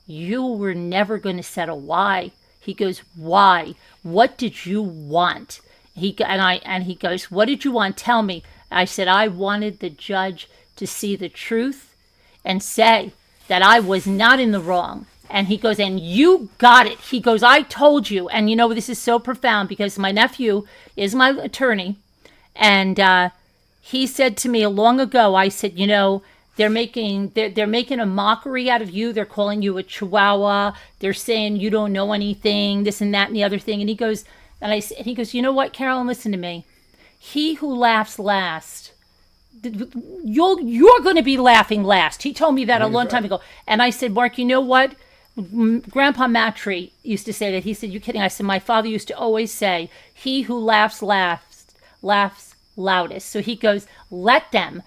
you were never going to settle. Why?" He goes, "Why? What did you want?" He goes, "What did you want? Tell me." I said, "I wanted the judge to see the truth and say that I was not in the wrong." And he goes, "And you got it." He goes, "I told you." And this is so profound because my nephew is my attorney. And he said to me long ago, I said, They're making a mockery out of you. They're calling you a chihuahua. They're saying you don't know anything, this and that and the other thing. And he goes, you know what, Carolyn, listen to me. He who laughs last, you're going to be laughing last. He told me that a long time ago. And I said, Mark, you know what? Grandpa Matry used to say that. He said, "You're kidding." I said, "My father used to always say, he who laughs last laughs loudest." So he goes, let them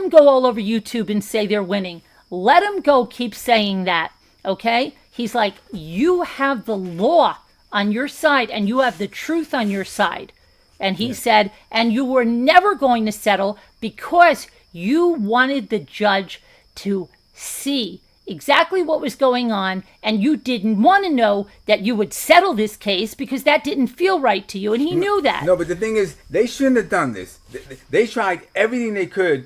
go all over YouTube and say they're winning. Let them go keep saying that, okay? He's like, you have the law on your side and you have the truth on your side. And he said, and you were never going to settle because you wanted the judge to see exactly what was going on, and you didn't want to know that you would settle this case because that didn't feel right to you, and he knew that. No, but the thing is, they shouldn't have done this. They tried everything they could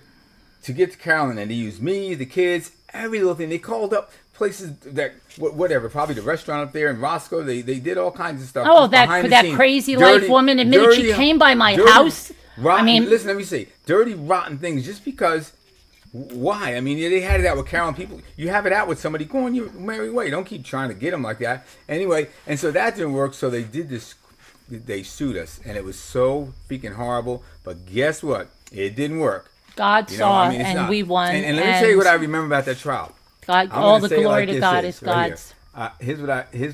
to get to Carolyn, and they used me, the kids, every little thing. They called up places that, whatever, probably the restaurant up there in Roscoe. They did all kinds of stuff. Oh, that crazy life woman admitted she came by my house. Rotten, listen, let me say, dirty, rotten things just because. Why? I mean, they had it out with Carolyn. People, you have it out with somebody, go on your merry way. Don't keep trying to get them like that. Anyway, and so that didn't work. So they did this. They sued us, and it was so freaking horrible. But guess what? It didn't work. God saw, and we won. And let me tell you what I remember about that trial. God, all the glory to God is God's. Here's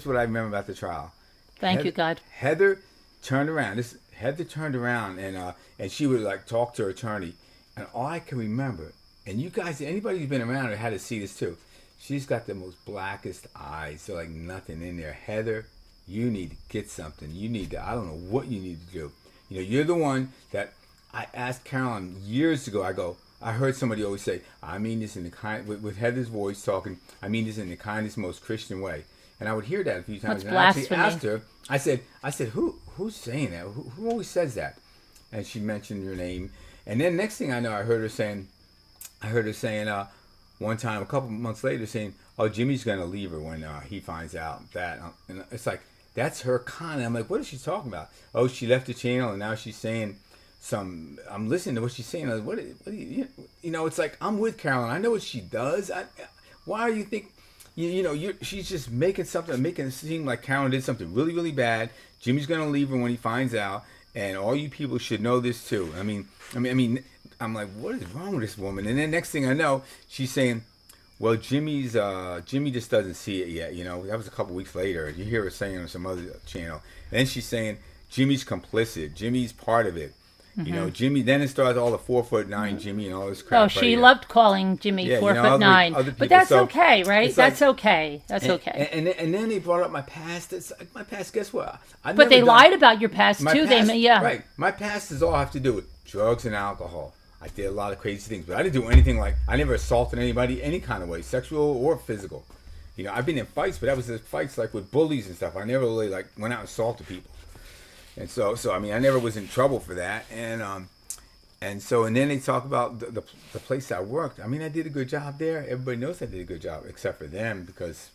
what I remember about the trial. Thank you, God. Heather turned around. Heather turned around, and she would like talk to her attorney, and all I can remember. And you guys, anybody who's been around her had to see this too. She's got the most blackest eyes. So like nothing in there. Heather, you need to get something. You need to, I don't know what you need to do. You know, you're the one that I asked Carolyn years ago. I heard somebody always say, I mean this in the kind, with Heather's voice talking, I mean this in the kindest, most Christian way. And I would hear that a few times. That's and blasphemy. I actually asked her, I said, who's saying that? Who always says that? And she mentioned your name. And then next thing I know, I heard her saying one time, a couple months later, saying, "Oh, Jimmy's gonna leave her when he finds out that." And it's like that's her comment. I'm like, what is she talking about? Oh, she left the channel and now she's saying some. I'm listening to what she's saying. I'm like, what do you know? It's like I'm with Carolyn. I know what she does. Why do you think? She's just making it seem like Carolyn did something really, really bad. Jimmy's gonna leave her when he finds out, and all you people should know this too. I mean. I'm like, what is wrong with this woman? And then next thing I know, she's saying, well, Jimmy just doesn't see it yet. You know, that was a couple weeks later. You hear her saying on some other channel. And then she's saying, Jimmy's complicit. Jimmy's part of it. Mm-hmm. You know, Jimmy, then it starts all the 4'9" Jimmy and all this crap. Oh, she loved calling Jimmy 4'9". But that's okay, right? That's okay. That's okay. And then they brought up my past. It's like my past, guess what? But they lied about your past too. Right. My past is all have to do with drugs and alcohol. I did a lot of crazy things, but I didn't do anything like, I never assaulted anybody any kind of way, sexual or physical. You know, I've been in fights, but that was just fights like with bullies and stuff. I never really like went out and assaulted people. And so I mean, I never was in trouble for that. And then they talk about the place I worked. I mean, I did a good job there. Everybody knows I did a good job, except for them, because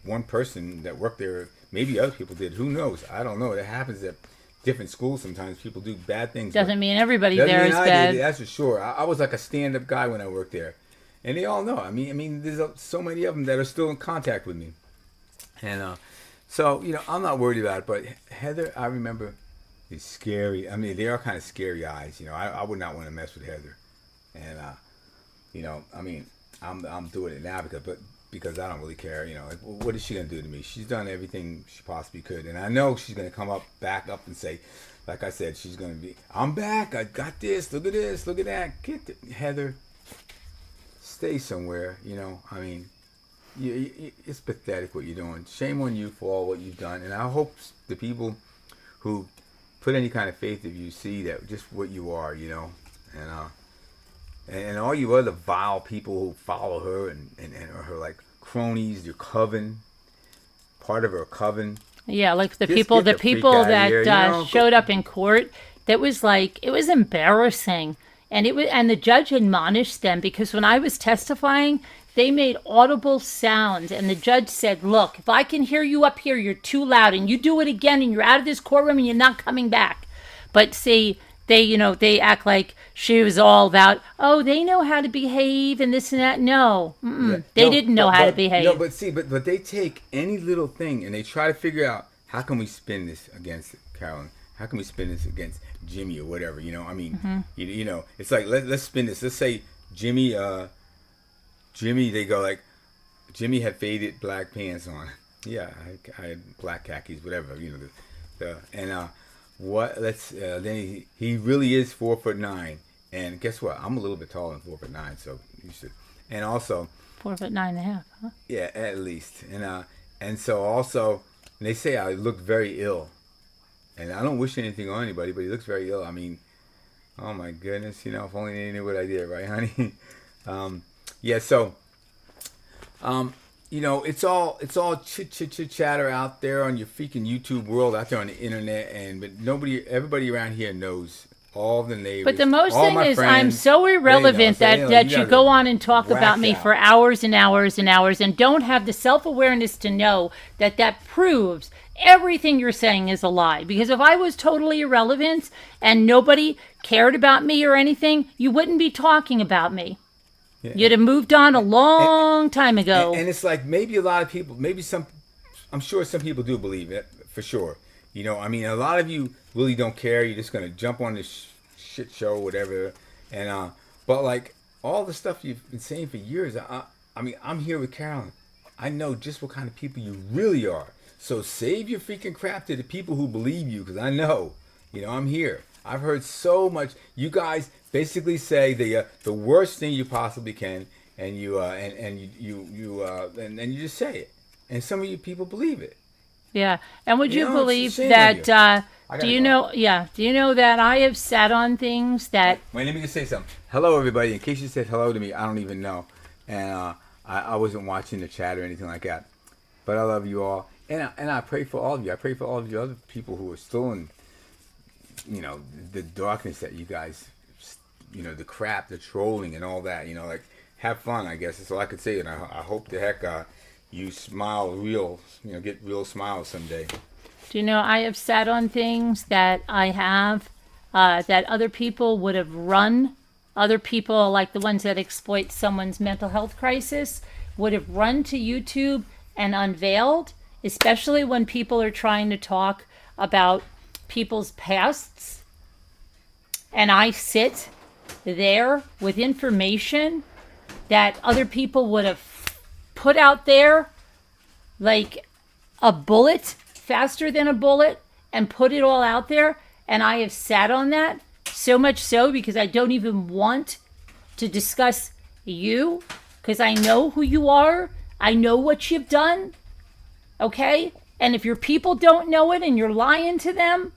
one person that worked there, maybe other people did. Who knows? I don't know. It happens at different schools sometimes. People do bad things. Doesn't mean everybody there is bad. That's for sure. I was like a stand-up guy when I worked there. And they all know. I mean, there's so many of them that are still in contact with me. And so, you know, I'm not worried about it. But Heather, I remember these scary, I mean, they are kind of scary eyes. You know, I would not want to mess with Heather. And, you know, I mean, I'm doing it now because I don't really care. You know, like, what is she going to do to me? She's done everything she possibly could. And I know she's going to come back up and say, like I said, she's going to be, I'm back. I got this. Look at this. Look at that. Heather, stay somewhere. You know, I mean, it's pathetic what you're doing. Shame on you for all what you've done. And I hope the people who put any kind of faith in you see that just what you are, you know. And all you other vile people who follow her and her like cronies, your coven, part of her coven. Yeah, like the people that here, you know? Showed up in court. That was like, it was embarrassing. And the judge admonished them because when I was testifying, they made audible sounds. And the judge said, look, if I can hear you up here, you're too loud. And you do it again and you're out of this courtroom and you're not coming back. But see, they act like she was all about, oh, they know how to behave and this and that. No, they didn't know how to behave. No, but they take any little thing and they try to figure out, how can we spin this against Carolyn? How can we spin this against Jimmy or whatever? I mean, it's like, let's spin this. Let's say Jimmy, they go like, Jimmy had faded black pants on. Yeah, I had black khakis, whatever, then he really is 4'9", and guess what? I'm a little bit taller than 4'9", so you should. And also 4'9.5", huh? Yeah, at least. And so also, they say I look very ill, and I don't wish anything on anybody, but he looks very ill. I mean, oh my goodness, if only they knew what I did, right, honey? So. It's all chit chatter out there on your freaking YouTube world, out there on the internet, but everybody around here knows all the neighbors. But the most all thing my is, friends, I'm so irrelevant that you go on and talk about me for hours and hours and hours, and don't have the self-awareness to know that proves everything you're saying is a lie. Because if I was totally irrelevant and nobody cared about me or anything, you wouldn't be talking about me. Yeah. You'd have moved on a long time ago. And it's like, maybe a lot of people, I'm sure some people do believe it, for sure. I mean, a lot of you really don't care. You're just going to jump on this shit show, whatever. And, but like, all the stuff you've been saying for years, I mean, I'm here with Carolyn. I know just what kind of people you really are. So save your freaking crap to the people who believe you, because I know, I'm here. I've heard so much. You guys basically say the worst thing you possibly can, and you just say it, and some of you people believe it. Yeah, and would you believe that? Do you know that I have sat on things that? Wait, let me just say something. Hello, everybody. In case you said hello to me, I don't even know, and I wasn't watching the chat or anything like that. But I love you all, and I pray for all of you. I pray for all of you other people who are still in, the darkness that you guys, the crap, the trolling and all that, like, have fun, I guess. That's all I could say. And I hope the heck you smile real, get real smiles someday. Do you know, I have sat on things that I have, that other people would have run. Other people, like the ones that exploit someone's mental health crisis, would have run to YouTube and unveiled, especially when people are trying to talk about people's pasts, and I sit there with information that other people would have put out there like a bullet, faster than a bullet, and put it all out there, and I have sat on that, so much so because I don't even want to discuss you, because I know who you are, I know what you've done, okay? And if your people don't know it and you're lying to them,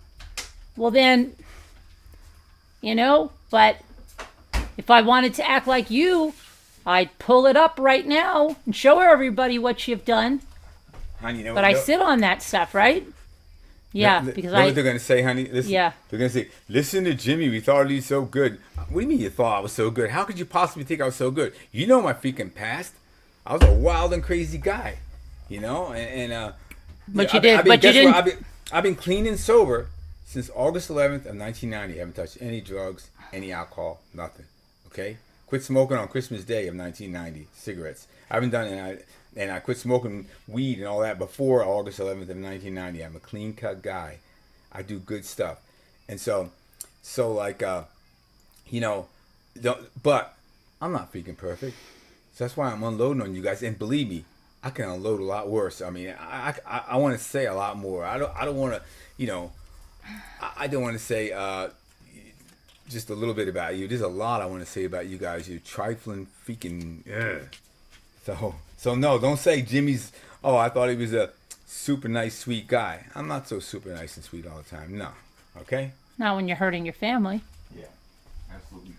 well then, but if I wanted to act like you, I'd pull it up right now and show everybody what you've done. Honey, but I sit on that stuff, right? Yeah, because what they're going to say, honey? Listen, yeah. They're going to say, listen to Jimmy, we thought he was so good. What do you mean you thought I was so good? How could you possibly think I was so good? You know my freaking past. I was a wild and crazy guy, But you did, but you didn't. I've been clean and sober since August 11th of 1990. I haven't touched any drugs, any alcohol, nothing. Okay? Quit smoking on Christmas Day of 1990, cigarettes. I haven't done, and I quit smoking weed and all that before August 11th of 1990. I'm a clean cut guy. I do good stuff. And so like, but I'm not freaking perfect. So that's why I'm unloading on you guys. And believe me, I can unload a lot worse. I mean, I want to say a lot more. I don't want to, I don't want to say just a little bit about you. There's a lot I want to say about you guys. You're trifling freaking. So no, don't say Jimmy's. Oh, I thought he was a super nice, sweet guy. I'm not so super nice and sweet all the time. No, okay. Not when you're hurting your family. Yeah, absolutely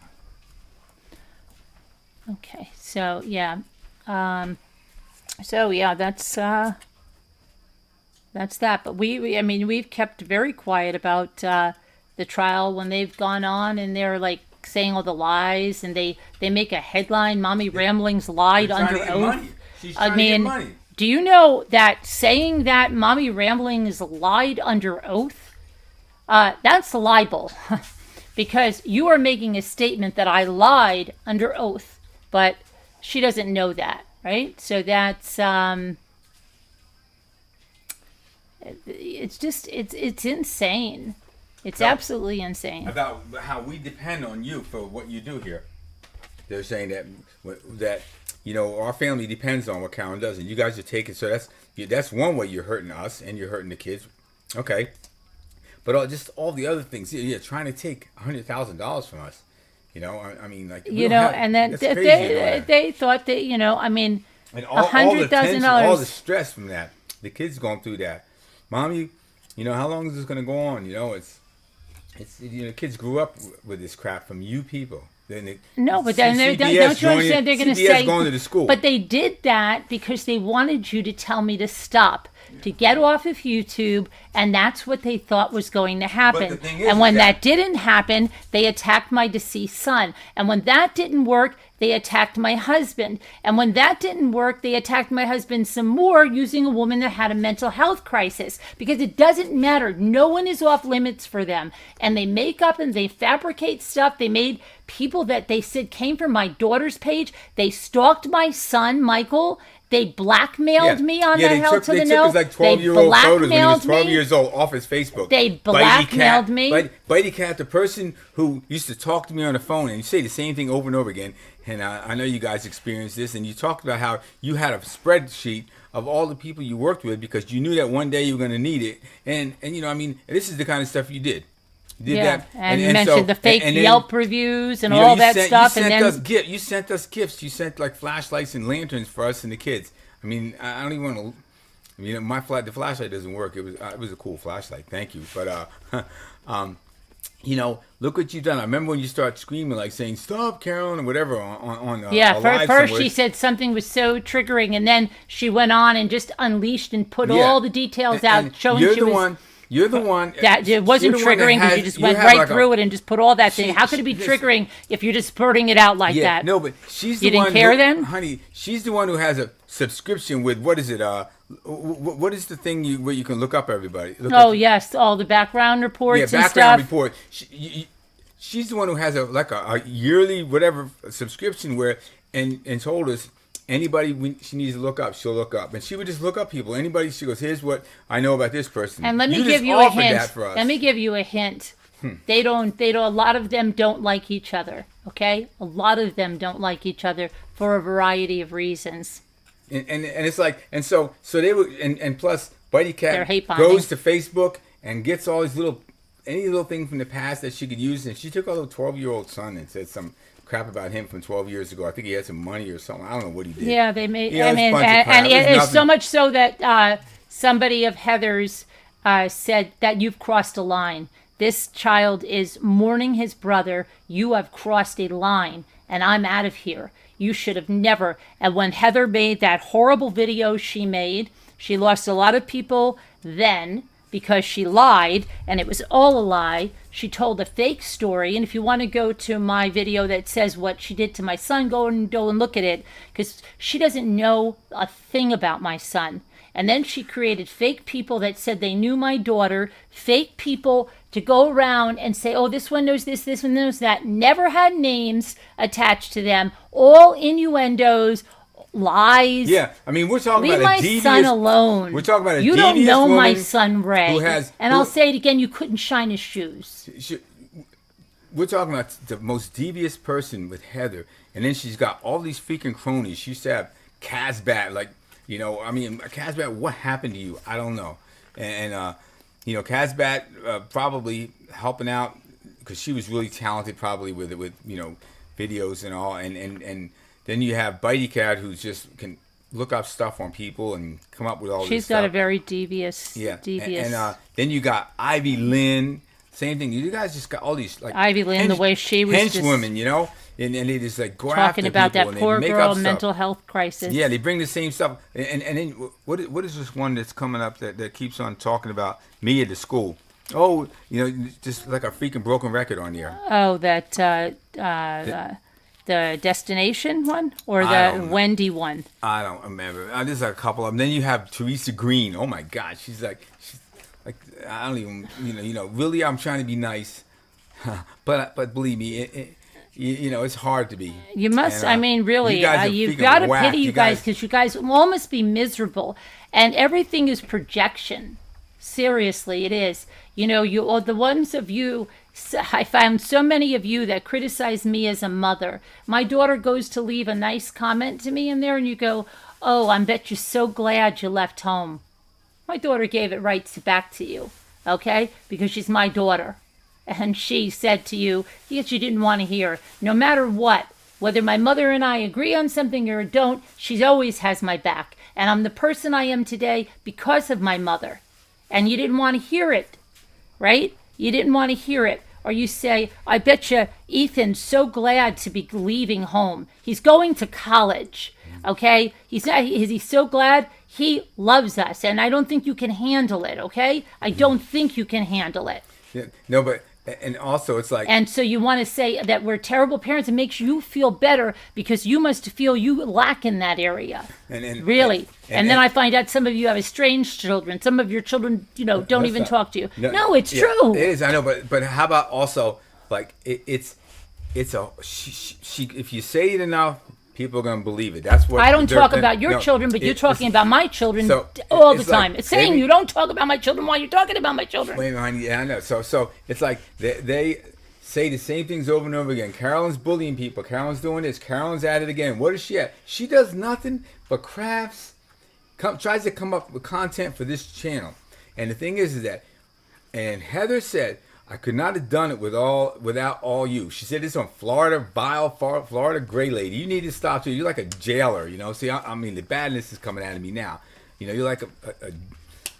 not. Okay, so yeah. So yeah, that's that. But we've kept very quiet about the trial when they've gone on and they're like saying all the lies and they make a headline, Mommy Ramblings lied under oath. She's trying to get money. Do you know that saying that Mommy Ramblings lied under oath, that's libel. because you are making a statement that I lied under oath, but she doesn't know that, right? So that's it's insane. It's absolutely insane. About how we depend on you for what you do here. They're saying that our family depends on what Karen does, and you guys are taking. So that's one way you're hurting us, and you're hurting the kids. Okay, but just all the other things. You're trying to take $100,000 from us. I mean, like and then they thought that and all $100,000, all the stress from that. The kids going through that. Mommy, how long is this going to go on? It's kids grew up with this crap from you people. Then but then don't you understand? They're going to say, going to the school. But they did that because they wanted you to tell me to stop, to get off of YouTube, and that's what they thought was going to happen. But the thing is, and when that didn't happen, they attacked my deceased son. And when that didn't work, they attacked my husband. And when that didn't work, they attacked my husband some more using a woman that had a mental health crisis. Because it doesn't matter. No one is off limits for them. And they make up and they fabricate stuff. They made people that they said came from my daughter's page. They stalked my son, Michael. They blackmailed me on the Hell to the No. They took his 12-year-old photos when he was 12 me. years old off his Facebook. They blackmailed me. Bitey Cat, the person who used to talk to me on the phone and you say the same thing over and over again. And I know you guys experienced this. And you talked about how you had a spreadsheet of all the people you worked with because you knew that one day you were going to need it. And this is the kind of stuff you did. You did that. And you mentioned the fake Yelp reviews and all that stuff. You sent us gifts. You sent like flashlights and lanterns for us and the kids. I mean, I don't even want to. The flashlight doesn't work. It was a cool flashlight. Thank you. But look what you've done. I remember when you started screaming, like saying "Stop, Carolyn" or whatever on first she said something was so triggering, and then she went on and just unleashed and put all the details out, showing she was. You're the one that it wasn't triggering because you just went right through it and just put all that thing. How could it be triggering if you're just spurting it out like that? No, but she's the one. You didn't care then, honey. She's the one who has a subscription with what is it? What is the thing where you can look up everybody? Yes, all the background reports. Yeah, background report. She's the one who has a yearly whatever subscription where and told us. Anybody she needs to look up, she'll look up. And she would just look up people. Anybody, she goes, here's what I know about this person. And let me give you a hint. Let me give you a hint. They don't, a lot of them don't like each other, okay? A lot of them don't like each other for a variety of reasons. And it's like, and so they would, and plus, Bitey Cat goes to Facebook and gets all these any little thing from the past that she could use. And she took a little 12-year-old son and said some crap about him from 12 years ago. I think he had some money or something. I don't know what he did. Yeah, they made. And it's so much so that somebody of Heather's said that you've crossed a line. This child is mourning his brother. You have crossed a line, and I'm out of here. You should have never. And when Heather made that horrible video she made, she lost a lot of people then. Because she lied, and it was all a lie. She told a fake story. And if you want to go to my video that says what she did to my son, go and look at it. Because she doesn't know a thing about my son. And then she created fake people that said they knew my daughter. Fake people to go around and say, oh, this one knows this one knows that. Never had names attached to them. All innuendos. Lies. Yeah, I mean, we're talking about a devious... Leave my son alone. We're talking about a you devious don't know woman my son, Ray. I'll say it again, you couldn't shine his shoes. We're talking about the most devious person with Heather, and then she's got all these freaking cronies. She used to have Casbat, Casbat, what happened to you? I don't know. And Casbat probably helping out because she was really talented probably with videos and all, and then you have Bitey Cat, who just can look up stuff on people and come up with all this stuff. She's got a very devious. And then you got Ivy Lynn. Same thing. You guys just got all these Ivy Lynn, the way she was henchwomen, and they just go talking after about people that poor girl mental health crisis. Yeah, they bring the same stuff. And then what is this one that's coming up that keeps on talking about me at the school? Oh, just like a freaking broken record on here. Oh, that. The Destination one or the Wendy one? I don't remember. There's a couple of them. Then you have Teresa Green. Oh my God, she's like I don't even really. I'm trying to be nice. But believe me, you know, it's hard to be. You must. And, I mean, really, you guys are you've freaking got to whack. pity you guys because you guys will must be miserable, and everything is projection. Seriously, it is. You know, you or the ones of you. I found so many of you that criticize me as a mother. My daughter goes to leave a nice comment to me in there, and you go, "Oh, I bet you're so glad you left home." My daughter gave it right back to you, okay? Because she's my daughter. And she said to you, yes, you didn't want to hear. No matter what, whether my mother and I agree on something or don't, she always has my back. And I'm the person I am today because of my mother. And you didn't want to hear it, right? You didn't want to hear it. Or you say, I bet you Ethan's so glad to be leaving home. He's going to college, okay? He's so glad. He loves us. And I don't think you can handle it, okay? I don't think you can handle it. Yeah, no, but and also it's like, and so you want to say that we're terrible parents. It makes you feel better because you must feel you lack in that area. Really. And then I find out some of you have estranged children. Some of your children, you know, don't even talk to you. No, it's true. It is. I know, but how about also like it's a she if you say it enough, people are gonna believe it. That's what I don't talk about your children, but you're talking about my children all the time. It's saying you don't talk about my children while you're talking about my children. Wait, honey, yeah, I know. So it's like they say the same things over and over again. Carolyn's bullying people. Carolyn's doing this. Carolyn's at it again. What is she at? She does nothing but crafts. Tries to come up with content for this channel. And the thing is that, and Heather said, I could not have done it without all you. She said this on Florida Gray Lady. You need to stop too. You're like a jailer, you know. See, I mean, the badness is coming out of me now. You know, you're like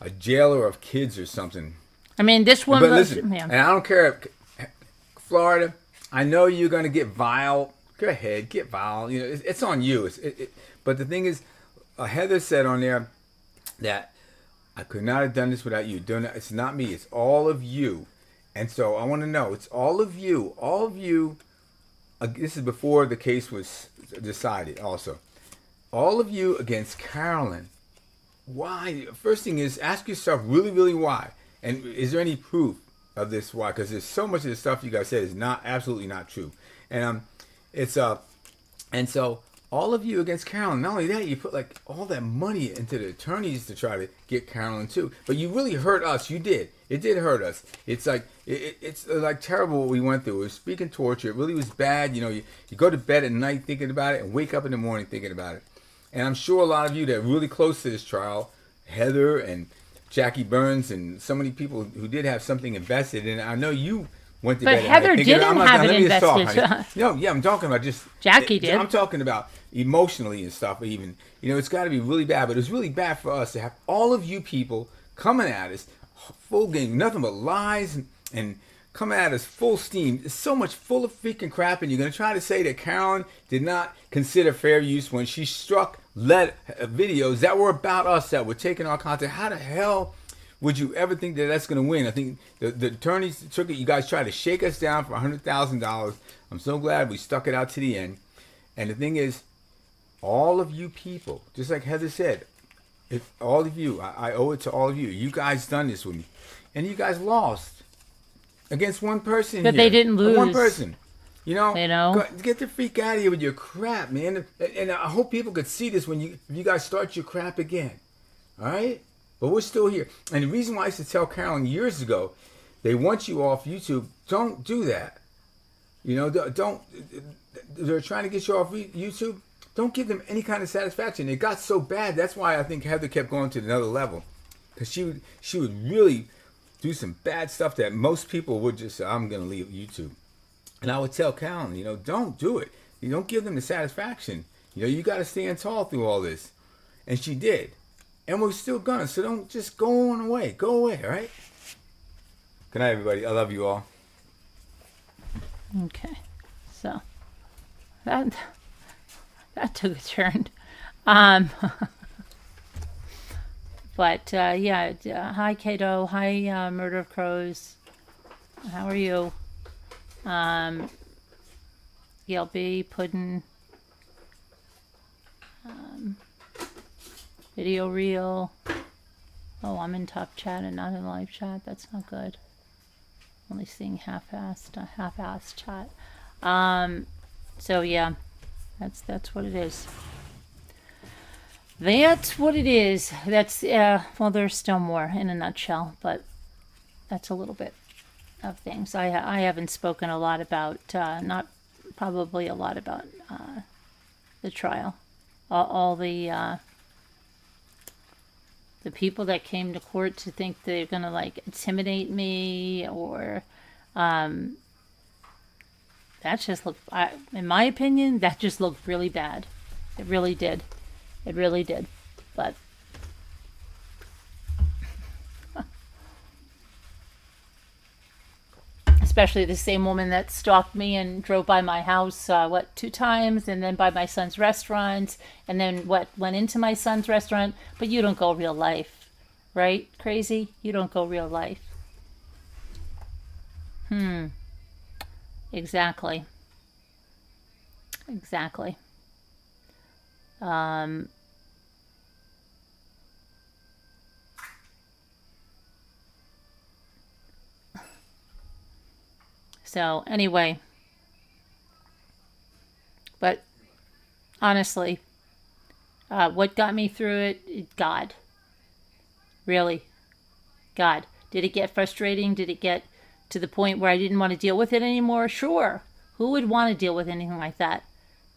a jailer of kids or something. I mean, this one. But listen, and I don't care, Florida. I know you're gonna get vile. Go ahead, get vile. You know, it's on you. But the thing is, Heather said on there that I could not have done this without you. It's not me. It's all of you. And so I want to know, it's all of you. All of you. This is before the case was decided. Also, all of you against Carolyn. Why? First thing is, ask yourself really, really why. And is there any proof of this why? Because there's so much of the stuff you guys said is absolutely not true. And and so all of you against Carolyn. Not only that, you put like all that money into the attorneys to try to get Carolyn too. But you really hurt us. You did. It did hurt us. It's like it's like terrible what we went through. It was speaking torture. It really was bad. You know, you go to bed at night thinking about it and wake up in the morning thinking about it. And I'm sure a lot of you that are really close to this trial, Heather and Jackie Burns and so many people who did have something invested in it. I know you went to bed. But Heather didn't have it invested. No, yeah, I'm talking about just Jackie did. I'm talking about emotionally and stuff. Even, you know, it's got to be really bad. But it's really bad for us to have all of you people coming at us full game, nothing but lies and coming at us full steam. It's so much full of freaking crap, and you're gonna try to say that Carolyn did not consider fair use when she struck videos that were about us, that were taking our content. How the hell would you ever think that that's going to win? I think the attorneys took it. You guys tried to shake us down for $100,000. I'm so glad we stuck it out to the end. And the thing is, all of you people, just like Heather said, if all of you, I owe it to all of you. You guys done this with me. And you guys lost against one person. But they didn't lose. One person. You know, get the freak out of here with your crap, man. And I hope people could see this when if you guys start your crap again. All right? But we're still here. And the reason why I used to tell Carolyn years ago, they want you off YouTube. Don't do that. You know, don't. They're trying to get you off YouTube. Don't give them any kind of satisfaction. It got so bad. That's why I think Heather kept going to another level. Because she would really do some bad stuff that most people would just say, I'm going to leave YouTube. And I would tell Carolyn, you know, don't do it. You don't give them the satisfaction. You know, you got to stand tall through all this. And she did. And we're still gonna. So don't just go on away. Go away, all right? Good night, everybody. I love you all. Okay. So that took a turn. But yeah. Hi, Kato. Hi, Murder of Crows. How are you? ELB, Puddin', Video Reel. Oh, I'm in top chat and not in live chat. That's not good. only seeing half-assed chat. So yeah, that's what it is. That's what it is. That's well, there's still more in a nutshell, but that's a little bit of things. I haven't spoken a lot about not probably a lot about the trial. All the people that came to court to think they're gonna like intimidate me or that just looked, in my opinion, that just looked really bad. It really did. It really did. But especially the same woman that stalked me and drove by my house, 2 times, and then by my son's restaurant, and then went into my son's restaurant. But you don't go real life, right? Crazy? You don't go real life. Exactly. So anyway, but honestly, what got me through it? God. Really. God. Did it get frustrating? Did it get to the point where I didn't want to deal with it anymore? Sure. Who would want to deal with anything like that?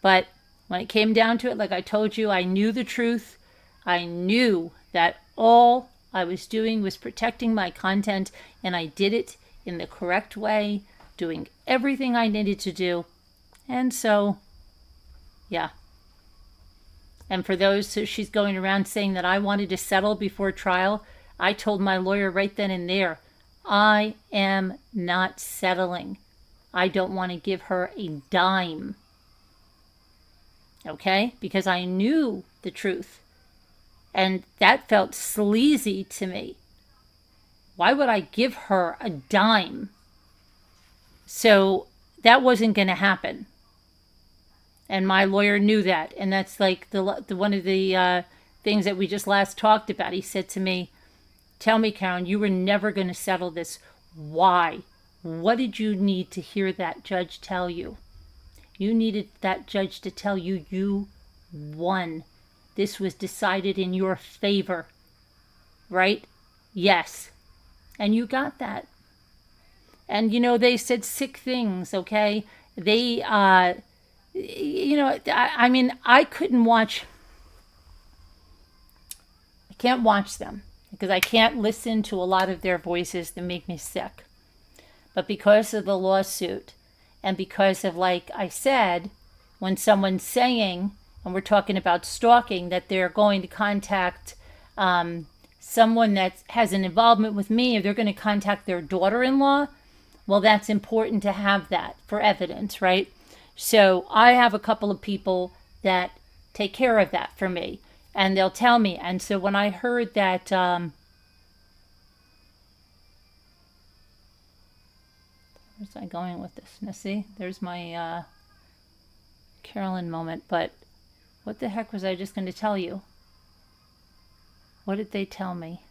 But when it came down to it, like I told you, I knew the truth. I knew that all I was doing was protecting my content, and I did it in the correct way, doing everything I needed to do. And so, yeah. And for those who she's going around saying that I wanted to settle before trial, I told my lawyer right then and there, I am not settling. I don't want to give her a dime. Okay? Because I knew the truth. And that felt sleazy to me. Why would I give her a dime? So that wasn't going to happen. And my lawyer knew that. And that's like the one of the things that we just last talked about. He said to me, tell me, Karen, you were never going to settle this. Why? What did you need to hear that judge tell you? You needed that judge to tell you you won. This was decided in your favor. Right? Yes. And you got that. And, you know, they said sick things, okay? They, you know, I mean, I couldn't watch. I can't watch them because I can't listen to a lot of their voices that make me sick. But because of the lawsuit and because of, like I said, when someone's saying, and we're talking about stalking, that they're going to contact someone that has an involvement with me, or they're going to contact their daughter-in-law, well, that's important to have that for evidence, right? So I have a couple of people that take care of that for me, and they'll tell me. And so when I heard that, where's I going with this? Now, see, there's my Carolyn moment. But what the heck was I just going to tell you? What did they tell me?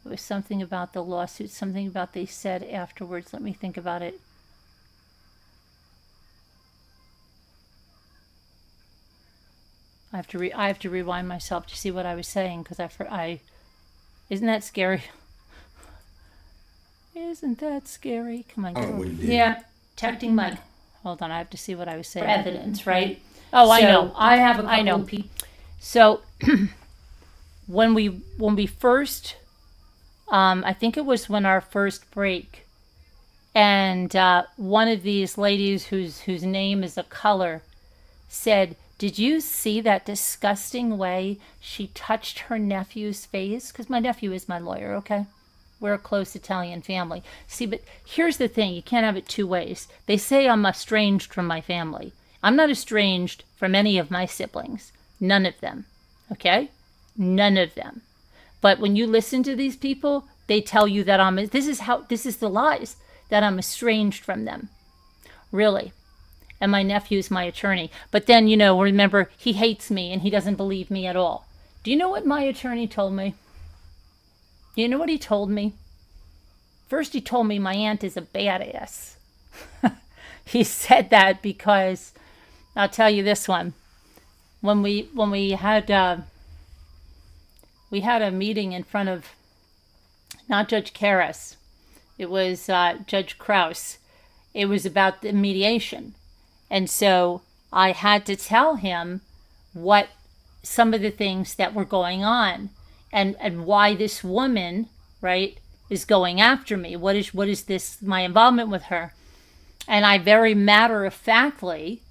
It was something about the lawsuit, something about they said afterwards. Let me think about it. I have to rewind myself to see what I was saying, because I isn't that scary? Isn't that scary? Come on, girl. Yeah, protecting my. Hold on, I have to see what I was saying. For evidence, right? Oh, so, I know. I have a couple of people. So when we first. I think it was when our first break, and one of these ladies whose name is a color said, did you see that disgusting way she touched her nephew's face? Because my nephew is my lawyer, okay? We're a close Italian family. See, but here's the thing. You can't have it two ways. They say I'm estranged from my family. I'm not estranged from any of my siblings. None of them, okay? None of them. But when you listen to these people, they tell you that this is the lies, that I'm estranged from them. Really. And my nephew's my attorney. But then, you know, remember, he hates me and he doesn't believe me at all. Do you know what my attorney told me? Do you know what he told me? First, he told me my aunt is a badass. He said that because, I'll tell you this one. When we had a meeting in front of not Judge Karras, it was Judge Krause. It was about the mediation, and so I had to tell him what some of the things that were going on, and why this woman, right, is going after me. What is this, my involvement with her? And I very matter-of-factly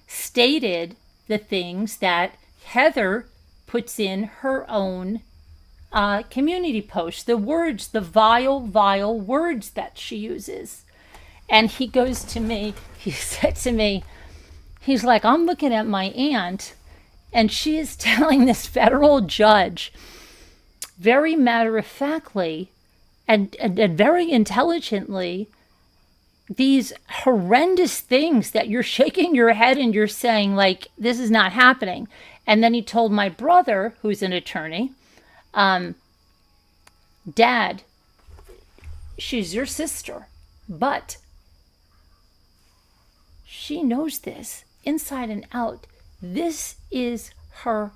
stated the things that Heather puts in her own community post, the words, the vile words that she uses. And he goes to me, he said to me, he's like, I'm looking at my aunt, and she is telling this federal judge very matter-of-factly and very intelligently these horrendous things that you're shaking your head and you're saying, like, this is not happening. And then he told my brother, who's an attorney, Dad, she's your sister, but she knows this inside and out. This is her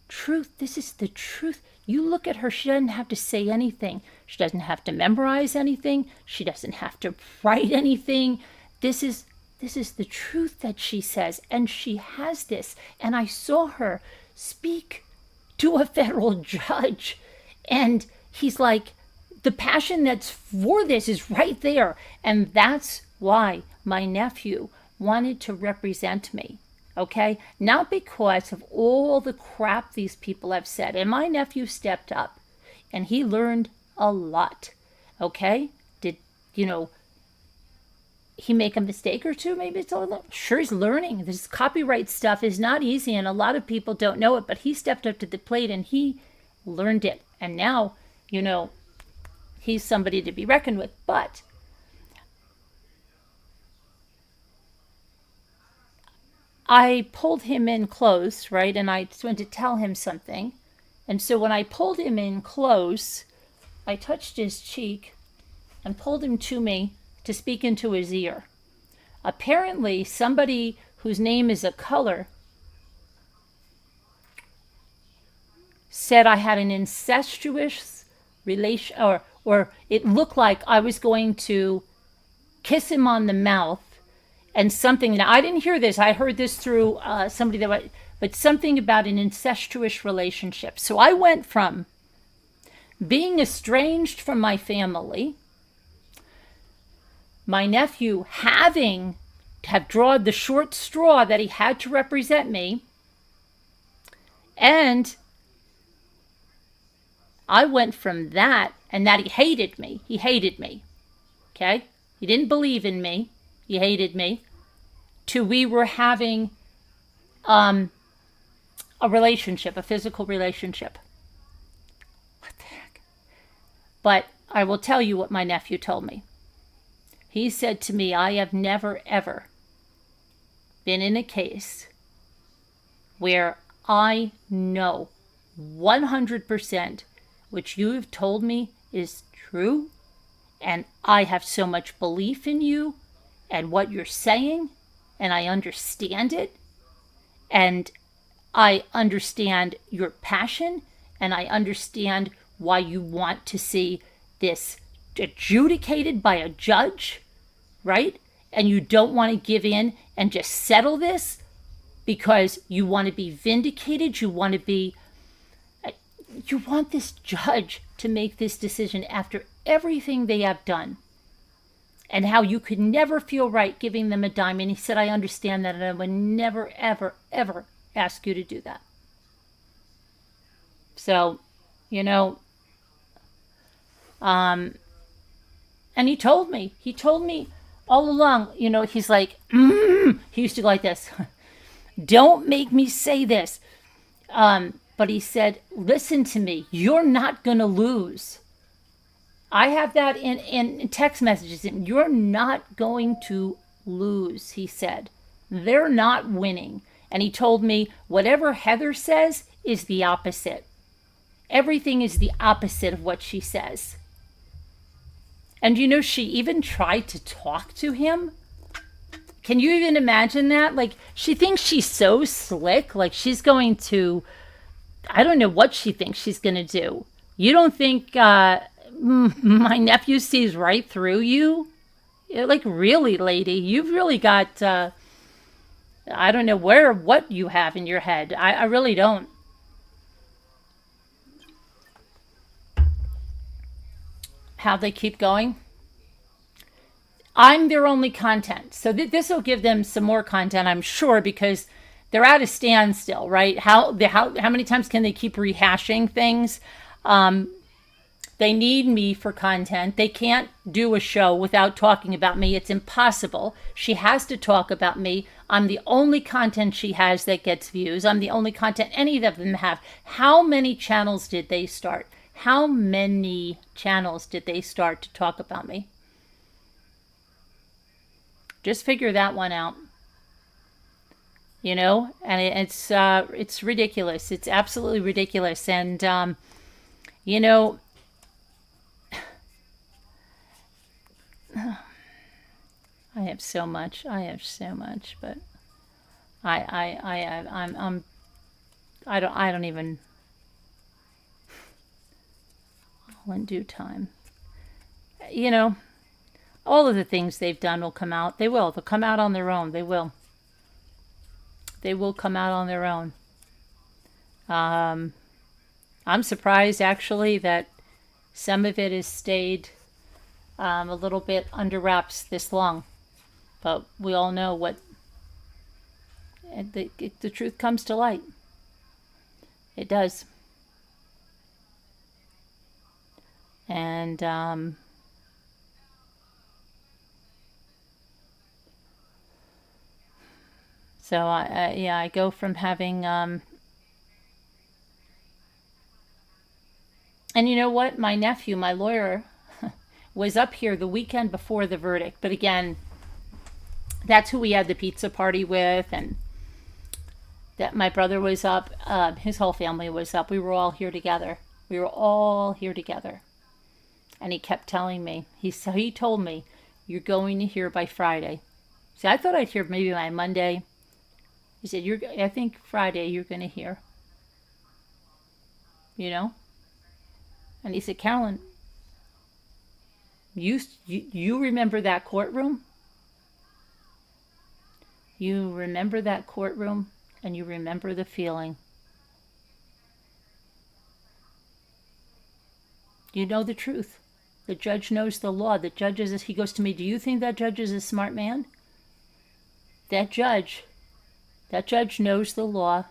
truth. This is the truth. You look at her, she doesn't have to say anything. She doesn't have to memorize anything. She doesn't have to write anything. This is the truth that she says, and she has this. And I saw her speak to a federal judge, and he's like, the passion that's for this is right there. And that's why my nephew wanted to represent me. Okay? Not because of all the crap these people have said. And my nephew stepped up and he learned a lot. Okay? Did he make a mistake or two? Maybe it's all, sure, he's learning. This copyright stuff is not easy and a lot of people don't know it, but he stepped up to the plate and he learned it. And now, he's somebody to be reckoned with. But I pulled him in close, right? And I just went to tell him something. And so when I pulled him in close, I touched his cheek and pulled him to me to speak into his ear. Apparently, somebody whose name is a color said I had an incestuous relation, or it looked like I was going to kiss him on the mouth. And something, now I didn't hear this, I heard this through somebody but something about an incestuous relationship. So I went from being estranged from my family, my nephew have drawn the short straw that he had to represent me, and I went from that, and that he hated me, okay? He didn't believe in me, he hated me, to we were having a relationship, a physical relationship. What the heck? But I will tell you what my nephew told me. He said to me, I have never, ever been in a case where I know 100% which you have told me is true, and I have so much belief in you and what you're saying, and I understand it, and I understand your passion, and I understand why you want to see this adjudicated by a judge, right? And you don't want to give in and just settle this because you want to be vindicated, you want this judge to make this decision after everything they have done. And how you could never feel right giving them a dime. And he said, I understand that, and I would never, ever, ever ask you to do that. So, and he told me all along, he's like, he used to go like this, don't make me say this. But he said, listen to me, you're not going to lose. I have that in text messages, and you're not going to lose, he said. They're not winning. And he told me, whatever Heather says is the opposite. Everything is the opposite of what she says. And you know, she even tried to talk to him. Can you even imagine that? Like, she thinks she's so slick. Like, she's going to, I don't know what she thinks she's going to do. You don't think my nephew sees right through you? Like, really, lady, you've really got, I don't know what you have in your head. I really don't. How they keep going? I'm their only content. So this will give them some more content, I'm sure, because they're at a standstill, right? How many times can they keep rehashing things? They need me for content. They can't do a show without talking about me. It's impossible. She has to talk about me. I'm the only content she has that gets views. I'm the only content any of them have. How many channels did they start? How many channels did they start to talk about me? Just figure that one out. You know, and it's ridiculous. It's absolutely ridiculous. And you know, I have so much, but I don't even. In due time, you know, all of the things they've done will come out. They will. They'll come out on their own. They will. They will come out on their own. I'm surprised, actually, that some of it has stayed a little bit under wraps this long. But we all know what the truth comes to light. It does. And so I go from having and you know what, my nephew, my lawyer, was up here the weekend before the verdict. But again, that's who we had the pizza party with, and that my brother was up, his whole family was up. We were all here together. And he kept telling me, he told me, you're going to hear by Friday. See, I thought I'd hear maybe by Monday. He said, I think Friday you're going to hear. You know? And he said, Carolyn, you remember that courtroom? You remember that courtroom, and you remember the feeling. You know the truth. The judge knows the law. The judge is, he goes to me, do you think that judge is a smart man? That judge knows the law.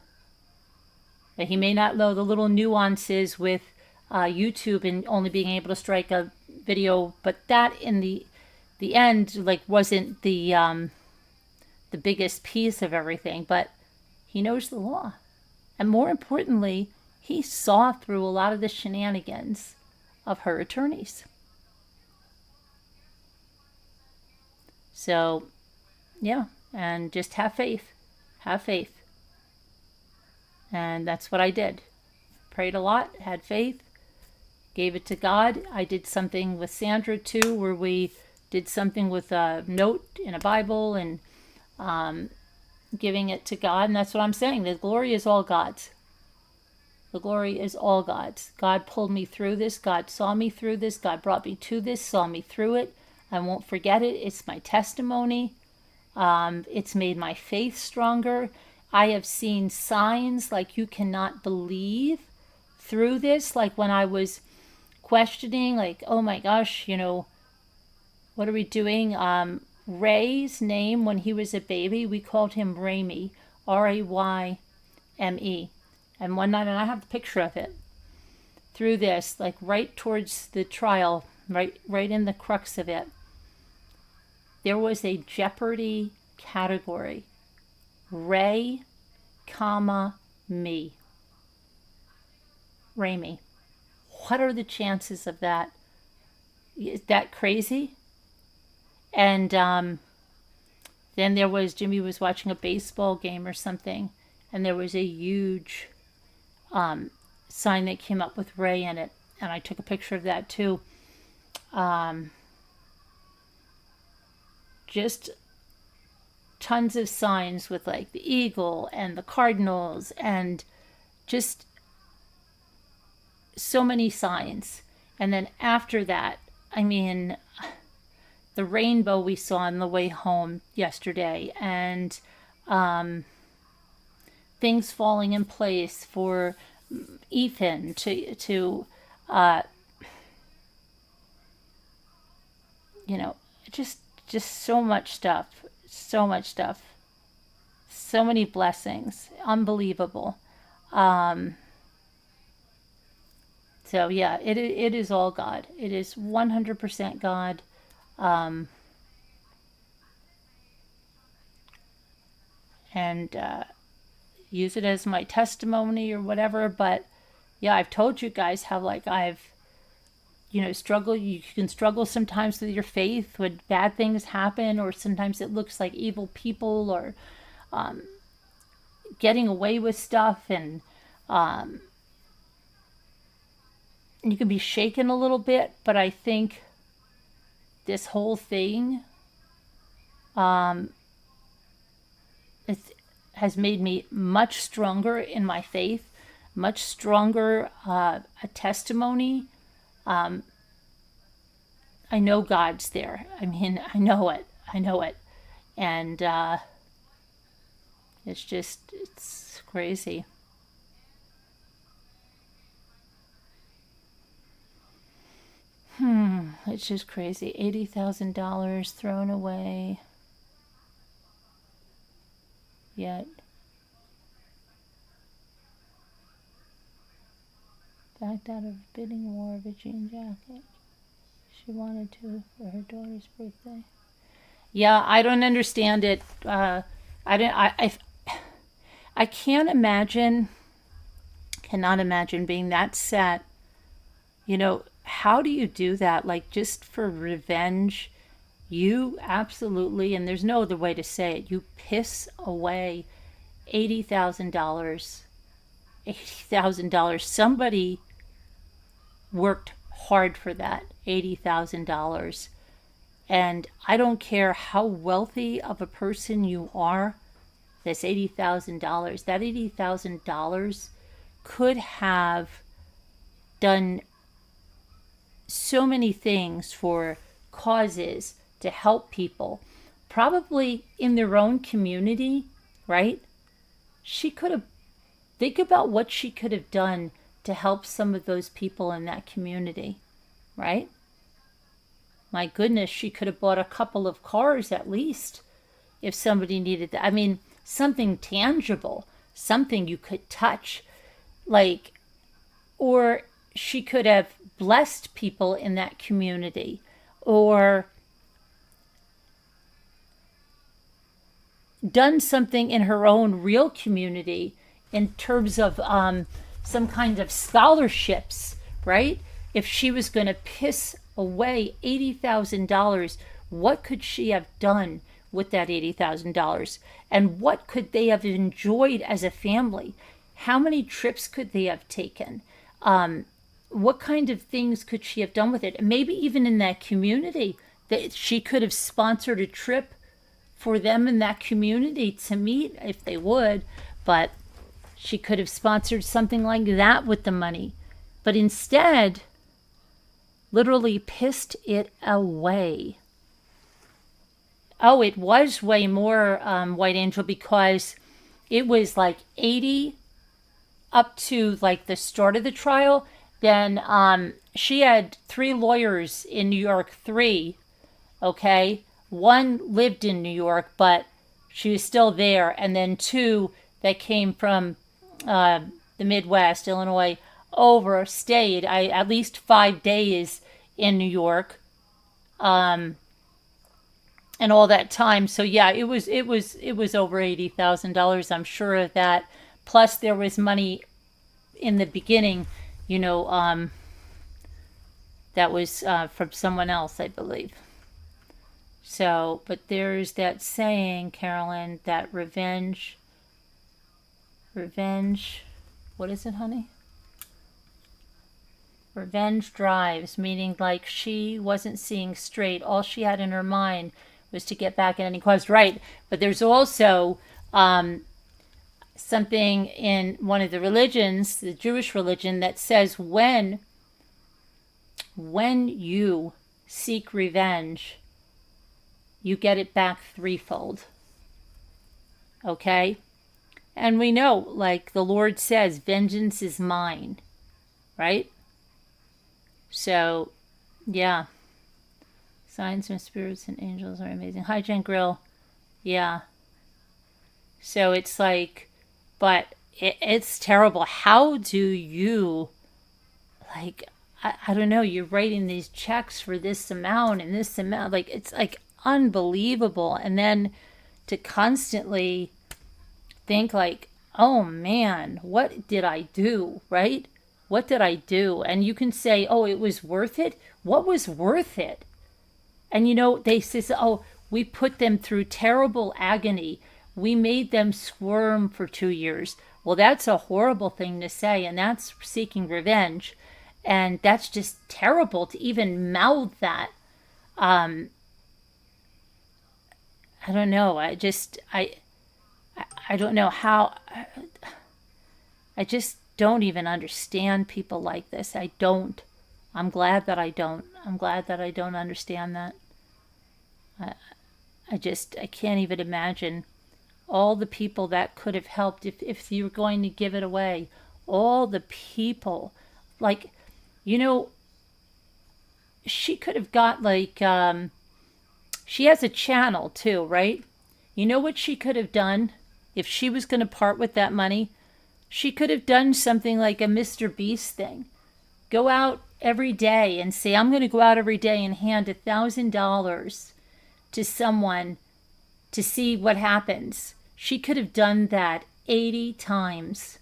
That he may not know the little nuances with YouTube and only being able to strike a video, but that in the end, like, wasn't the biggest piece of everything. But he knows the law, and more importantly, he saw through a lot of the shenanigans of her attorneys. So, yeah, and just have faith. Have faith. And that's what I did. Prayed a lot, had faith, gave it to God. I did something with Sandra too, where we did something with a note in a Bible and giving it to God. And that's what I'm saying. The glory is all God's. The glory is all God's. God pulled me through this. God saw me through this. God brought me to this, saw me through it. I won't forget it. It's my testimony. It's made my faith stronger. I have seen signs like you cannot believe through this. Like when I was questioning, like, oh my gosh, you know, what are we doing? Ray's name when he was a baby, we called him Rayme, Rayme. And one night, and I have the picture of it, through this, like right towards the trial, right in the crux of it, there was a Jeopardy category. Ray, me. Rayme. What are the chances of that? Is that crazy? And then there was, Jimmy was watching a baseball game or something, and there was a huge sign that came up with Ray in it, and I took a picture of that too. just tons of signs with like the eagle and the cardinals and just so many signs. And then after that, I mean, the rainbow we saw on the way home yesterday, and things falling in place for Ethan to you know, just so much stuff, so many blessings, unbelievable. So yeah, it is all God. It is 100% God. And use it as my testimony or whatever. But yeah, I've told you guys how like I've, struggled. You can struggle sometimes with your faith when bad things happen, or sometimes it looks like evil people or getting away with stuff, and you can be shaken a little bit. But I think this whole thing it has made me much stronger in my faith, much stronger a testimony. I know God's there. I mean, I know it. And it's crazy. It's just crazy. $80,000 thrown away. Yet backed out of a bidding war of a jean jacket she wanted to for her daughter's birthday. Yeah, I don't understand it. I cannot imagine being that set. How do you do that? Like, just for revenge? You absolutely, and there's no other way to say it, you piss away $80,000. $80,000. Somebody worked hard for that $80,000. And I don't care how wealthy of a person you are, this $80,000, that $80,000 could have done so many things for causes to help people, probably in their own community, right? She could have, think about what she could have done to help some of those people in that community, right? My goodness, she could have bought a couple of cars at least if somebody needed that. I mean, something tangible, something you could touch, like, or she could have blessed people in that community, or done something in her own real community in terms of some kind of scholarships, right? If she was going to piss away $80,000, what could she have done with that $80,000? And what could they have enjoyed as a family? How many trips could they have taken? What kind of things could she have done with it? And maybe even in that community, that she could have sponsored a trip for them in that community to meet if they would, but she could have sponsored something like that with the money. But instead, literally pissed it away. Oh, it was way more, White Angel, because it was like 80 up to like the start of the trial. Then she had 3 lawyers in New York, 3, okay? 1 lived in New York, but she was still there. And then 2 that came from the Midwest, Illinois, stayed at least 5 days in New York, and all that time. So yeah, it was over $80,000. I'm sure of that. Plus there was money in the beginning, that was from someone else, I believe. So, but there's that saying, Carolyn, that revenge, what is it, honey? Revenge drives, meaning like she wasn't seeing straight. All she had in her mind was to get back at any cost, right? But there's also something in one of the religions, the Jewish religion, that says when you seek revenge, you get it back threefold. Okay? And we know, like the Lord says, vengeance is mine, right? So, yeah. Signs from spirits and angels are amazing. Hi, Jen Grill. Yeah. So it's like, but it's terrible. How do you, like, I don't know, you're writing these checks for this amount and this amount. Like, it's like unbelievable. And then to constantly think like, oh man, what did I do, right? What did I do? And you can say, oh, it was worth it. What was worth it? And they say, oh, we put them through terrible agony. We made them squirm for 2 years. Well, that's a horrible thing to say, and that's seeking revenge. And that's just terrible to even mouth that. I don't know. I don't know how. I just don't even understand people like this. I don't. I'm glad that I don't. I'm glad that I don't understand that. I can't even imagine all the people that could have helped if you were going to give it away. All the people. Like, she could have got she has a channel too, right? You know what she could have done if she was going to part with that money? She could have done something like a Mr. Beast thing. Go out every day and say, I'm going to go out every day and hand $1,000 to someone to see what happens. She could have done that 80 times.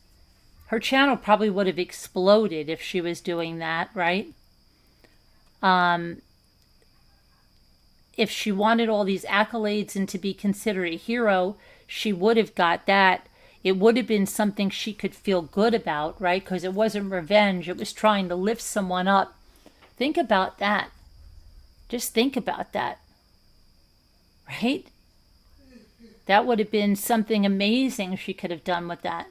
Her channel probably would have exploded if she was doing that, right? If she wanted all these accolades and to be considered a hero, she would have got that. It would have been something she could feel good about, right? Because it wasn't revenge. It was trying to lift someone up. Think about that. Just think about that. Right? That would have been something amazing she could have done with that.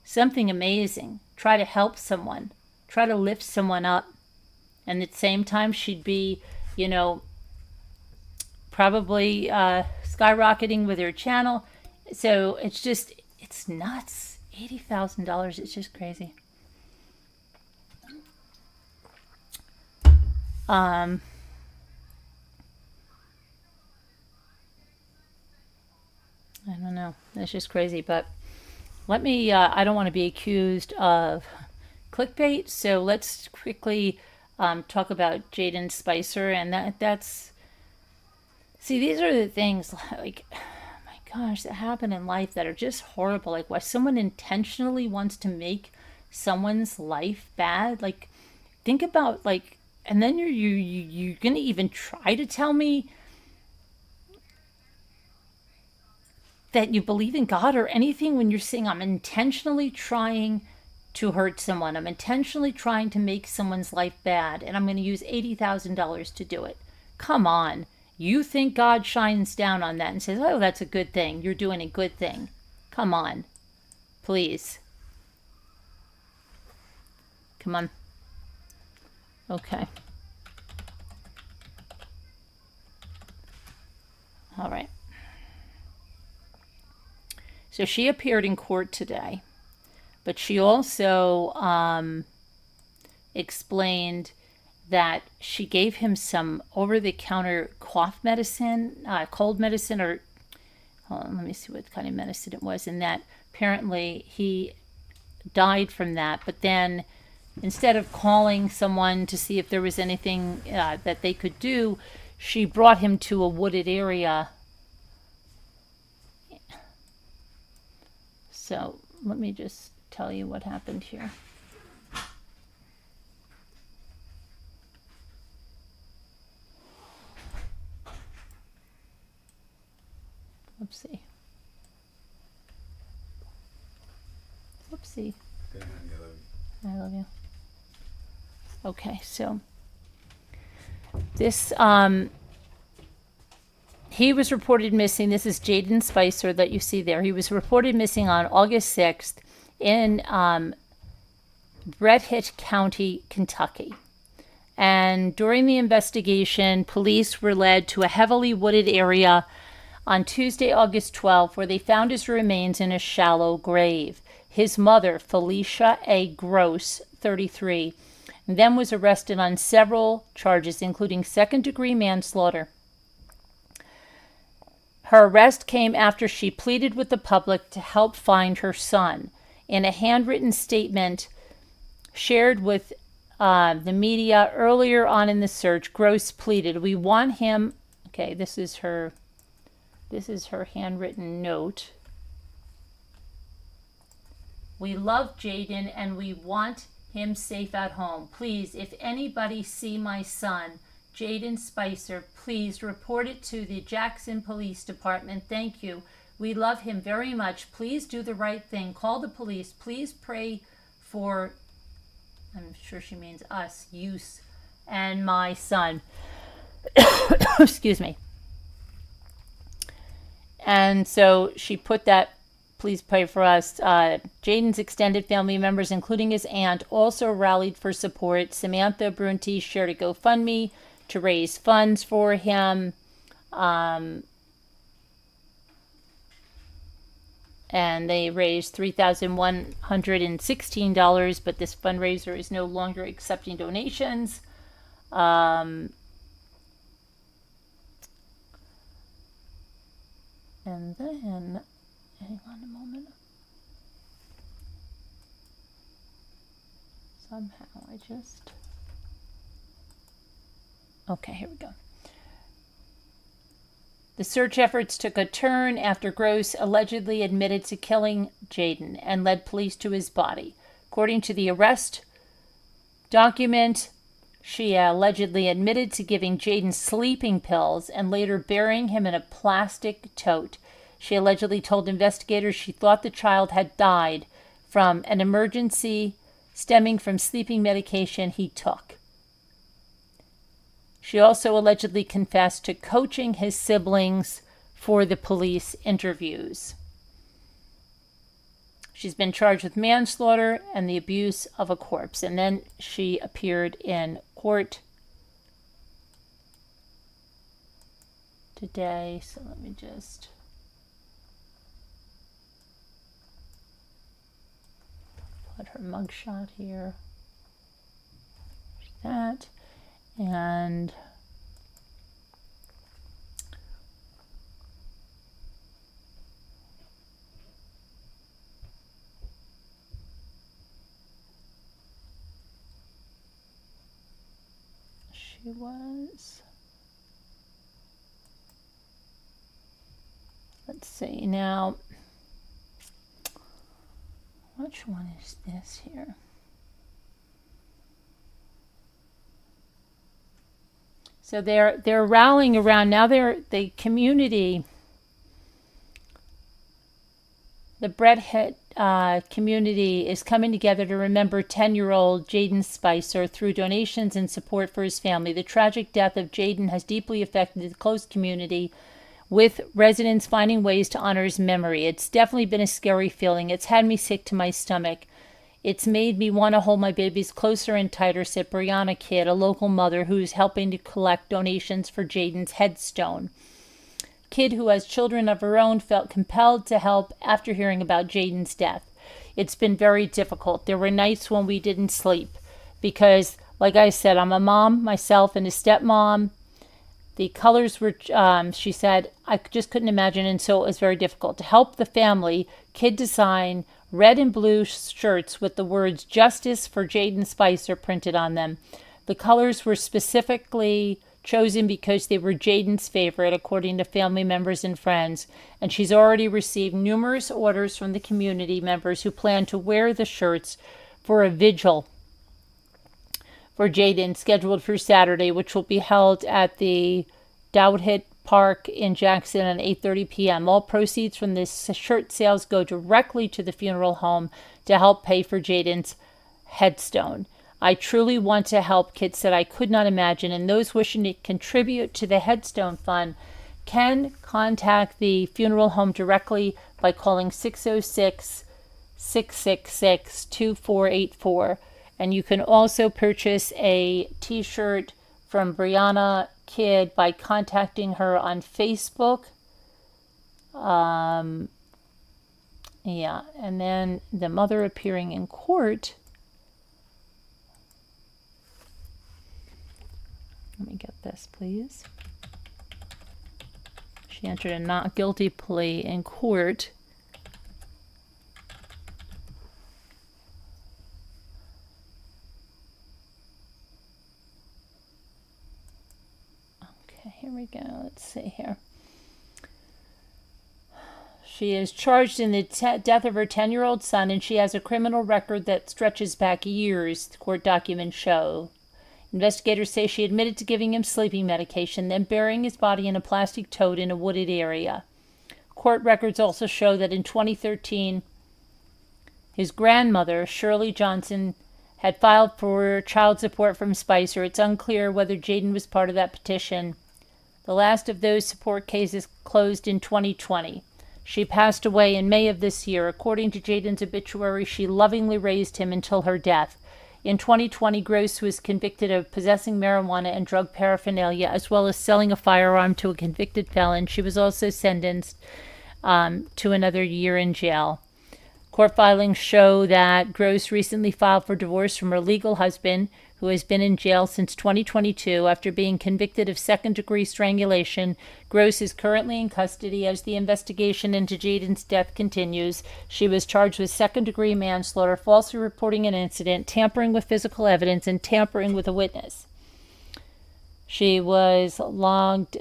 Something amazing. Try to help someone. Try to lift someone up. And at the same time, she'd be, probably skyrocketing with her channel. So it's nuts. $80,000. It's just crazy. I don't know. That's just crazy. But let me, I don't want to be accused of clickbait. So let's quickly talk about Jayden Spicer. And that's, see, these are the things like, gosh, that happen in life that are just horrible. Like why someone intentionally wants to make someone's life bad. Like think about and then you're gonna even try to tell me that you believe in God or anything when you're saying I'm intentionally trying to hurt someone. I'm intentionally trying to make someone's life bad, and I'm going to use $80,000 to do it. Come on. You think God shines down on that and says, oh, that's a good thing. You're doing a good thing. Come on. Please. Come on. Okay. All right. So she appeared in court today, but she also explained that she gave him some over-the-counter cough medicine, cold medicine, or hold on, let me see what kind of medicine it was. And that apparently he died from that. But then instead of calling someone to see if there was anything that they could do, she brought him to a wooded area. So let me just tell you what happened here. Whoopsie. Whoopsie. I love you. Okay, so this He was reported missing. This is Jayden Spicers that you see there. He was reported missing on August 6th in Breathitt County, Kentucky. And during the investigation, police were led to a heavily wooded area on Tuesday, August 12th, where they found his remains in a shallow grave. His mother, Felicia A. Gross, 33, then was arrested on several charges, including second-degree manslaughter. Her arrest came after she pleaded with the public to help find her son. In a handwritten statement shared with the media earlier on in the search, Gross pleaded, "We want him." Okay, this is her handwritten note. "We love Jayden and we want him safe at home. Please, if anybody see my son, Jayden Spicers, please report it to the Jackson Police Department. Thank you. We love him very much. Please do the right thing. Call the police. Please pray for," I'm sure she means us, "use and my son." Excuse me. And so she put that, "Please pray for us." Jayden's extended family members, including his aunt, also rallied for support. Samantha Brunty shared a GoFundMe to raise funds for him. And they raised $3,116, but this fundraiser is no longer accepting donations. And then, hang on a moment. Somehow okay, here we go. The search efforts took a turn after Gross allegedly admitted to killing Jayden and led police to his body. According to the arrest document, she allegedly admitted to giving Jayden sleeping pills and later burying him in a plastic tote. She allegedly told investigators she thought the child had died from an emergency stemming from sleeping medication he took. She also allegedly confessed to coaching his siblings for the police interviews. She's been charged with manslaughter and the abuse of a corpse. And then she appeared in court today. So let me just put her mugshot here. That. And she was, let's see now, which one is this here? So they're rallying around now. The community, the Breathitt community is coming together to remember 10-year-old Jayden Spicers through donations and support for his family. The tragic death of Jayden has deeply affected the close community, with residents finding ways to honor his memory. It's definitely been a scary feeling. It's had me sick to my stomach. It's made me want to hold my babies closer and tighter, said Brianna Kidd, a local mother who's helping to collect donations for Jayden's headstone. Kidd, who has children of her own, felt compelled to help after hearing about Jayden's death. It's been very difficult. There were nights when we didn't sleep because, like I said, I'm a mom myself and a stepmom. The colors were, she said, I just couldn't imagine, and so it was very difficult. To help the family, Kidd designed red and blue shirts with the words "Justice for Jayden Spicers" printed on them. The colors were specifically chosen because they were Jayden's favorite, according to family members and friends, and she's already received numerous orders from the community members who plan to wear the shirts for a vigil for Jayden scheduled for Saturday, which will be held at the Dowdhitt Park in Jackson at 8:30 p.m. All proceeds from this shirt sales go directly to the funeral home to help pay for Jayden's headstone. I truly want to help, Kidd said. I could not imagine. And those wishing to contribute to the headstone fund can contact the funeral home directly by calling 606-666-2484. And you can also purchase a t-shirt from Brianna Kidd by contacting her on Facebook. Yeah, and then the mother appearing in court. Let me get this, please. She entered a not guilty plea in court. Okay, here we go. Let's see here. She is charged in the death of her 10-year-old son, and she has a criminal record that stretches back years, the court documents show. Investigators say she admitted to giving him sleeping medication, then burying his body in a plastic tote in a wooded area. Court records also show that in 2013, his grandmother, Shirley Johnson, had filed for child support from Spicer. It's unclear whether Jayden was part of that petition. The last of those support cases closed in 2020. She passed away in May of this year. According to Jayden's obituary, she lovingly raised him until her death. In 2020, Gross was convicted of possessing marijuana and drug paraphernalia, as well as selling a firearm to a convicted felon. She was also sentenced to another year in jail. Court filings show that Gross recently filed for divorce from her legal husband, who has been in jail since 2022 after being convicted of second-degree strangulation. Gross is currently in custody as the investigation into Jayden's death continues. She was charged with second-degree manslaughter, falsely reporting an incident, tampering with physical evidence, and tampering with a witness. She was logged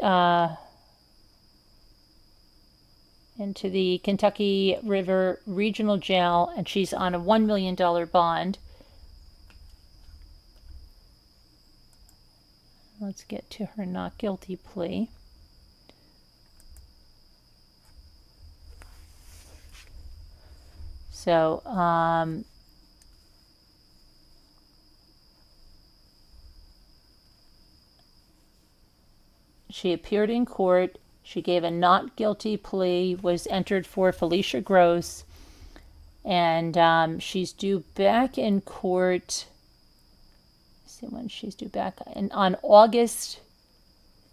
into the Kentucky River Regional Jail, and she's on a $1 million bond. Let's get to her not guilty plea. So, she appeared in court. She gave a not guilty plea, was entered for Felicia Gross, and she's due back in court. See when she's due back on August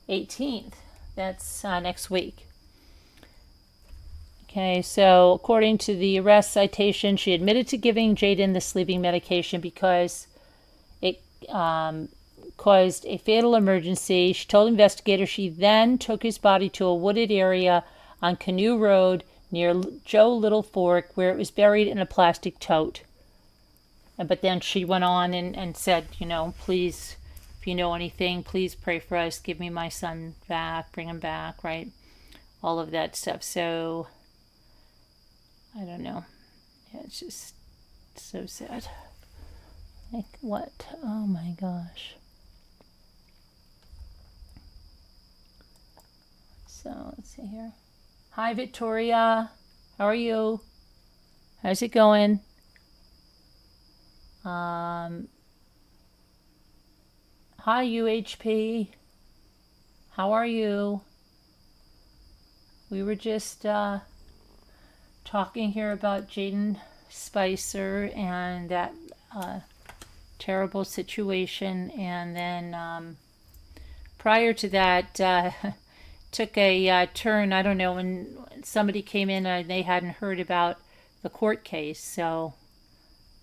18th. That's next week. Okay, so according to the arrest citation, she admitted to giving Jayden the sleeping medication because it caused a fatal emergency. She told investigators she then took his body to a wooded area on Canoe Road near Joe Little Fork, where it was buried in a plastic tote. But then she went on and said, please, if you know anything, please pray for us. Give me my son back. Bring him back, right? All of that stuff. So, I don't know. Yeah, it's just so sad. Like, what? Oh, my gosh. So, let's see here. Hi, Victoria. How are you? How's it going? Hi, UHP. How are you? We were just talking here about Jayden Spicer and that terrible situation, and then prior to that, took a turn. I don't know, when somebody came in and they hadn't heard about the court case, so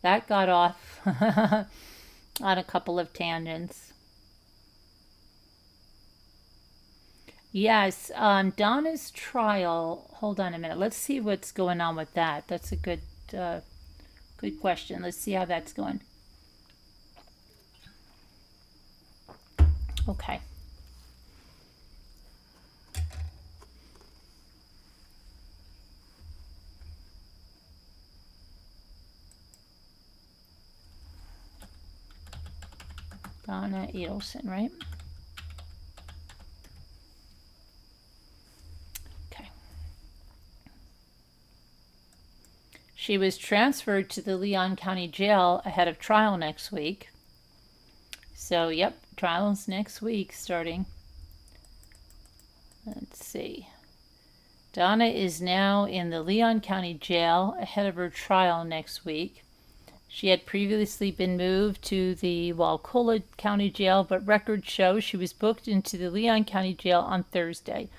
that got off on a couple of tangents. Yes, Donna's trial. Hold on a minute. Let's see what's going on with that. That's a good question. Let's see how that's going. Okay. Donna Edelson, right? Okay. She was transferred to the Leon County Jail ahead of trial next week. So, yep, trial's next week starting. And let's see. Donna is now in the Leon County Jail ahead of her trial next week. She had previously been moved to the Walcola County Jail, but records show she was booked into the Leon County Jail on Thursday.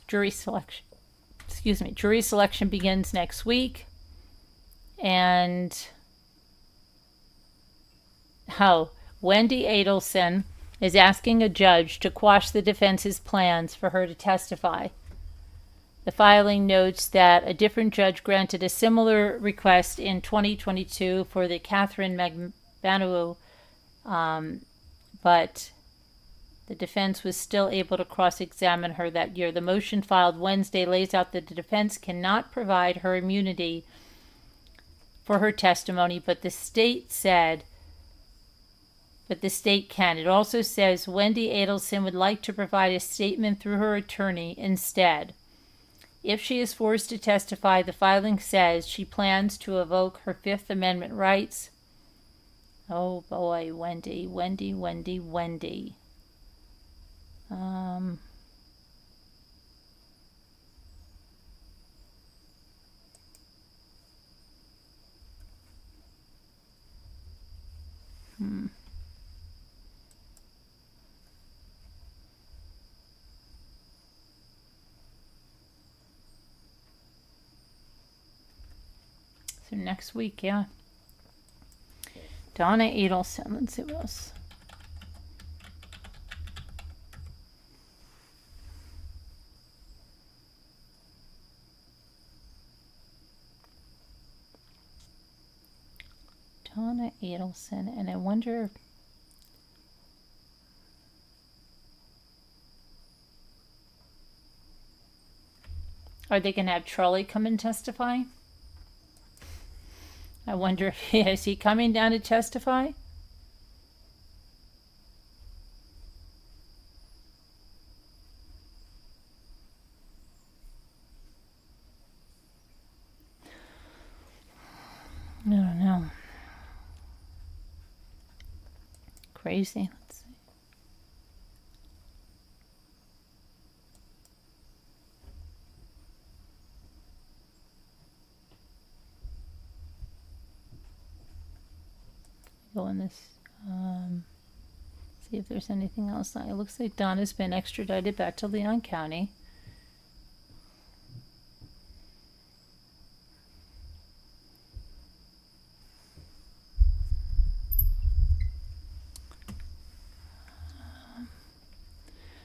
Jury selection begins next week. And Wendy Adelson is asking a judge to quash the defense's plans for her to testify. The filing notes that a different judge granted a similar request in 2022 for the Catherine McBanuel, but the defense was still able to cross-examine her that year. The motion filed Wednesday lays out that the defense cannot provide her immunity for her testimony, but the state can. It also says Wendy Adelson would like to provide a statement through her attorney instead. If she is forced to testify, the filing says she plans to evoke her Fifth Amendment rights. Oh boy, Wendy. So next week, yeah. Donna Adelson. Let's see what else. Donna Adelson, and I wonder. Are they going to have Charlie come and testify? I wonder if is he coming down to testify? I don't know. Crazy. Let's see. Go in this. See if there's anything else. It looks like Donna's been extradited back to Leon County.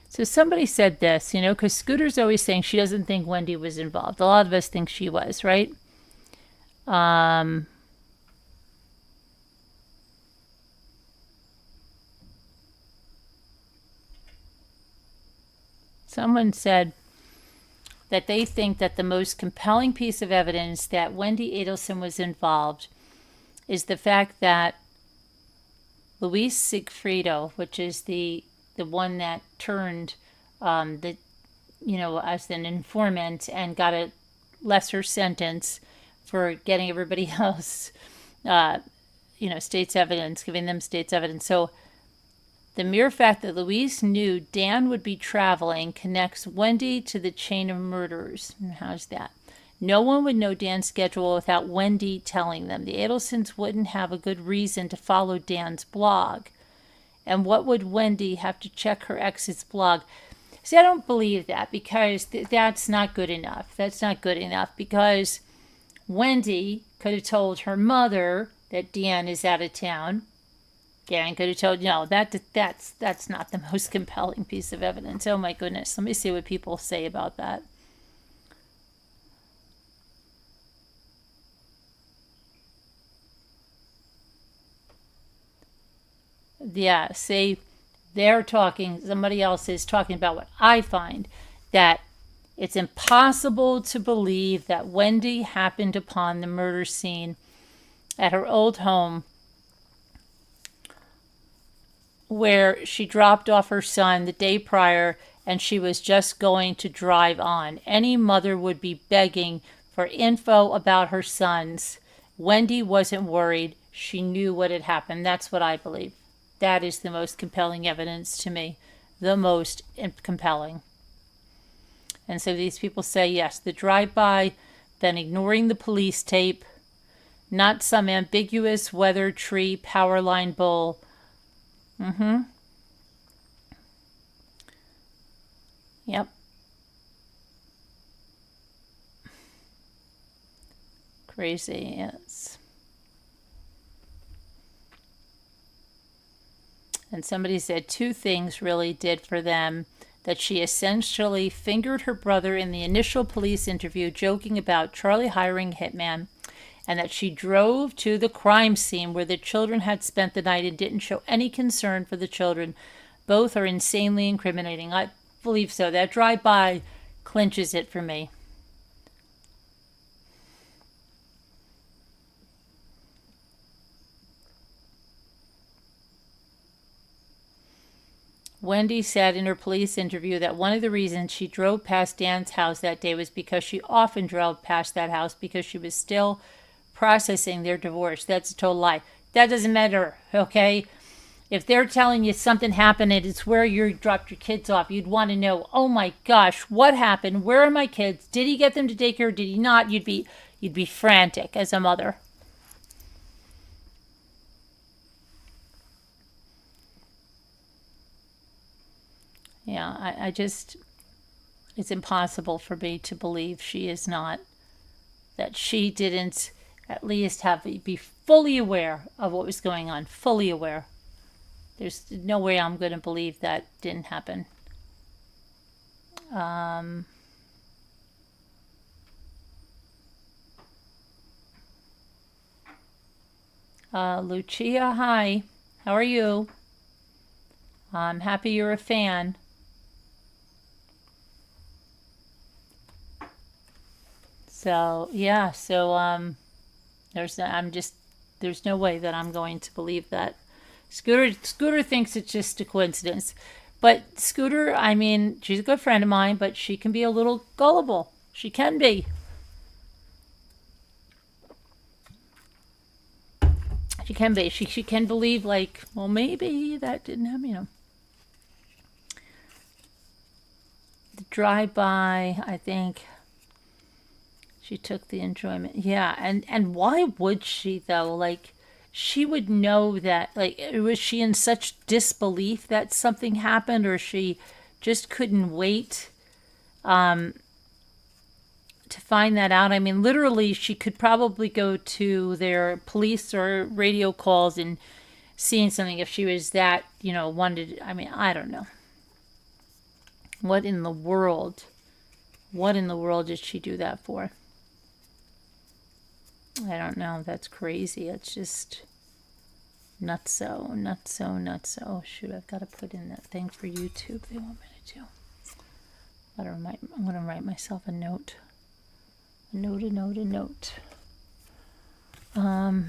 So somebody said this, because Scooter's always saying she doesn't think Wendy was involved. A lot of us think she was, right? Someone said that they think that the most compelling piece of evidence that Wendy Adelson was involved is the fact that Luis Sigfrido, which is the one that turned as an informant and got a lesser sentence for getting everybody else, state's evidence, giving them state's evidence. So the mere fact that Luis knew Dan would be traveling connects Wendy to the chain of murderers. How's that? No one would know Dan's schedule without Wendy telling them. The Adelsons wouldn't have a good reason to follow Dan's blog. And what would Wendy have to check her ex's blog? See, I don't believe that because that's not good enough. That's not good enough because Wendy could have told her mother that Dan is out of town. Dan could have told, that's not the most compelling piece of evidence. Oh my goodness. Let me see what people say about that. Yeah, see, somebody else is talking about what I find, that it's impossible to believe that Wendy happened upon the murder scene at her old home where she dropped off her son the day prior and she was just going to drive on. Any mother would be begging for info about her sons. Wendy wasn't worried. She knew what had happened. That's what I believe. That is the most compelling evidence to me the most compelling. And so these people say, yes, the drive-by, then ignoring the police tape, not some ambiguous weather tree power line bull. Yep. Crazy, yes. And somebody said 2 things really did for them: that she essentially fingered her brother in the initial police interview, joking about Charlie hiring hitman, and that she drove to the crime scene where the children had spent the night and didn't show any concern for the children. Both are insanely incriminating. I believe so. That drive-by clinches it for me. Wendy said in her police interview that one of the reasons she drove past Dan's house that day was because she often drove past that house because she was still processing their divorce. That's a total lie. That doesn't matter, okay? If they're telling you something happened and it's where you dropped your kids off, you'd want to know, oh my gosh, what happened? Where are my kids? Did he get them to daycare? Did he not? You'd be frantic as a mother. Yeah, I just, it's impossible for me to believe she is not, that she didn't at least be fully aware of what was going on, fully aware. There's no way I'm going to believe that didn't happen. Lucia, hi. How are you? I'm happy you're a fan. So yeah, there's no way that I'm going to believe that. Scooter thinks it's just a coincidence, but Scooter, I mean, she's a good friend of mine, but she can be a little gullible. She can be. She can be. She can believe, like, well, maybe that didn't happen, you know. The drive-by, I think. She took the enjoyment. Yeah, and why would she, though? Like, she would know that, like, was she in such disbelief that something happened, or she just couldn't wait to find that out? I mean, literally, she could probably go to their police or radio calls and seeing something if she was that, wanted. I mean, I don't know. What in the world? What in the world did she do that for? I don't know. That's crazy. It's just nutso. Shoot, I've got to put in that thing for YouTube they want me to do. I'm going to write myself a note. A note. I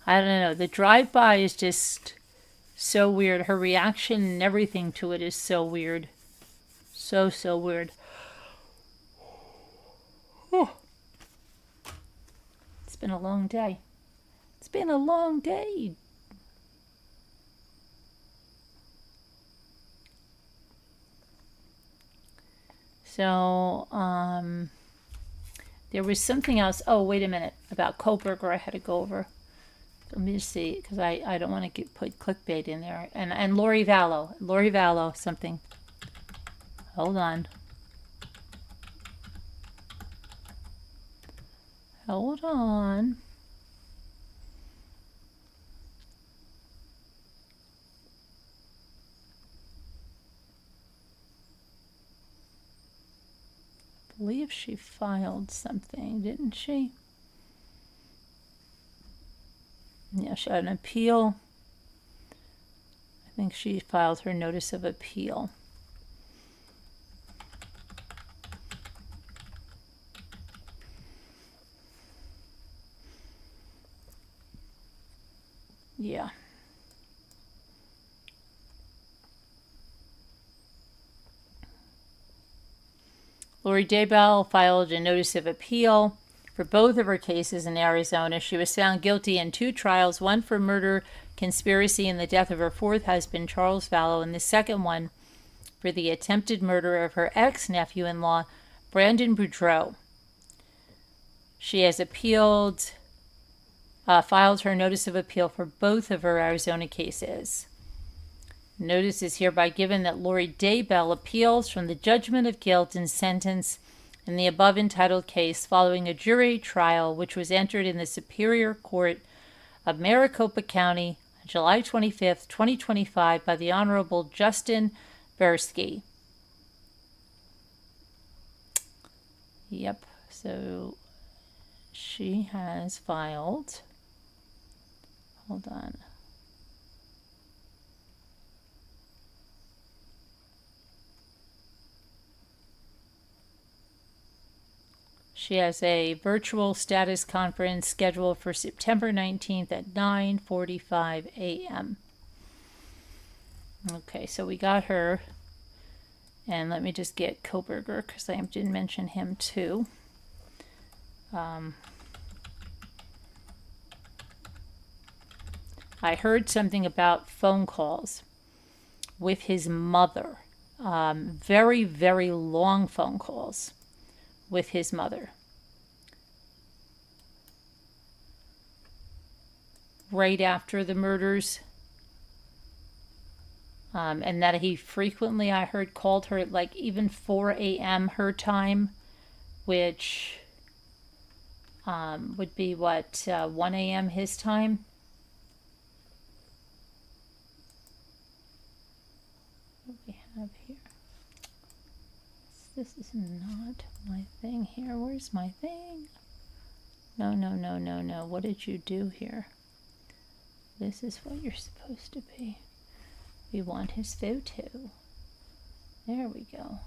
don't know. The drive-by is just so weird. Her reaction and everything to it is so weird. So weird. Oh. It's been a long day. So, there was something else. Oh, wait a minute. About Kohberger I had to go over. Let me just see, because I don't want to put clickbait in there. And Lori Vallow, something. Hold on. I believe she filed something, didn't she? Yeah, she had an appeal. I think she filed her notice of appeal. Yeah. Lori Daybell filed a notice of appeal for both of her cases in Arizona. She was found guilty in 2 trials, one for murder, conspiracy, and the death of her 4th husband, Charles Vallow, and the second one for the attempted murder of her ex-nephew-in-law, Brandon Boudreaux. She has filed her notice of appeal for both of her Arizona cases. Notice is hereby given that Lori Daybell appeals from the judgment of guilt and sentence in the above entitled case following a jury trial which was entered in the Superior Court of Maricopa County on July 25th, 2025 by the Honorable Justin Bersky. Yep, so she has filed. Hold on. She has a virtual status conference scheduled for September 19th at 9:45 a.m. Okay, so we got her. And let me just get Kohberger because I didn't mention him too. I heard something about phone calls with his mother. Very, very long phone calls with his mother. Right after the murders. And that he frequently, I heard, called her at like even 4 a.m. her time, which would be 1 a.m. his time. What do we have here? This is not my thing here. Where's my thing? No. What did you do here? This is what you're supposed to be. We want his photo. There we go.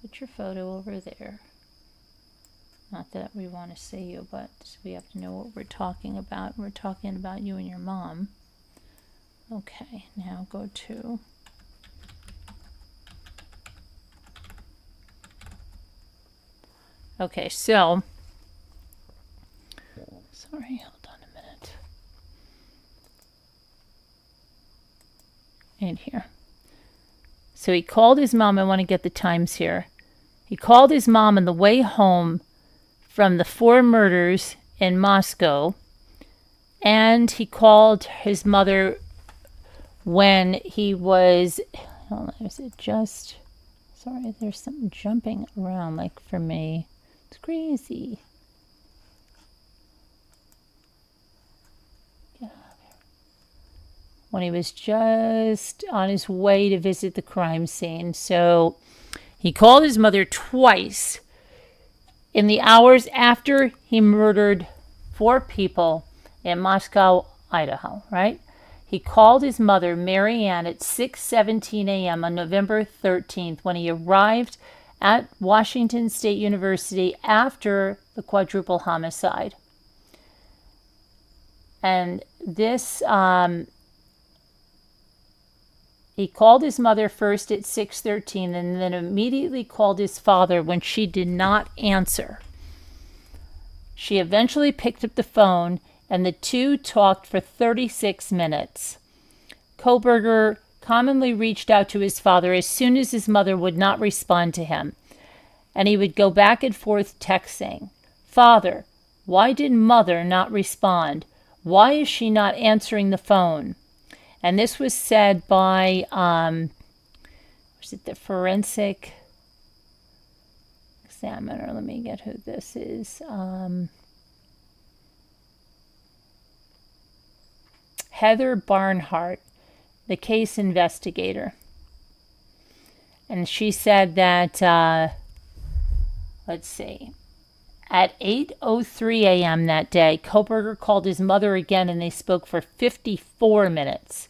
Put your photo over there. Not that we want to see you, but we have to know what we're talking about. We're talking about you and your mom. Okay, now go to... Okay, so... Sorry, hold on a minute. In here. So he called his mom. I want to get the times here. He called his mom on the way home from the 4 murders in Moscow. And he called his mother when he was... Hold on, is it just... Sorry, there's something jumping around like for me. It's crazy. Get out of here. When he was just on his way to visit the crime scene. So he called his mother twice in the hours after he murdered 4 people in Moscow, Idaho, right? He called his mother, Mary Ann, at 6:17 a.m. on November 13th when he arrived at Washington State University after the quadruple homicide. And this, he called his mother first at 6:13 and then immediately called his father when she did not answer. She eventually picked up the phone and the two talked for 36 minutes. Kohberger commonly reached out to his father as soon as his mother would not respond to him, and he would go back and forth texting. "Father, why did Mother not respond? Why is she not answering the phone?" And this was said by, was it the forensic examiner? Let me get who this is. Heather Barnhart, the case investigator. And she said that, let's see, at 8:03 a.m. that day, Kohberger called his mother again and they spoke for 54 minutes.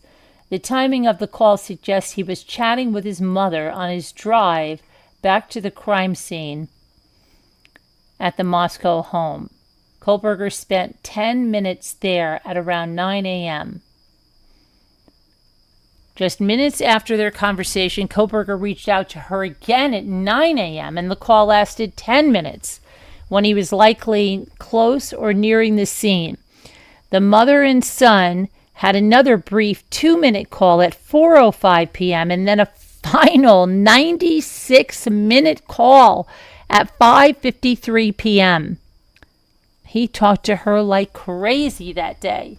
The timing of the call suggests he was chatting with his mother on his drive back to the crime scene at the Moscow home. Kohberger spent 10 minutes there at around 9 a.m. Just minutes after their conversation, Kohberger reached out to her again at 9 a.m. and the call lasted 10 minutes, when he was likely close or nearing the scene. The mother and son had another brief 2-minute call at 4:05 p.m. and then a final 96-minute call at 5:53 p.m. He talked to her like crazy that day.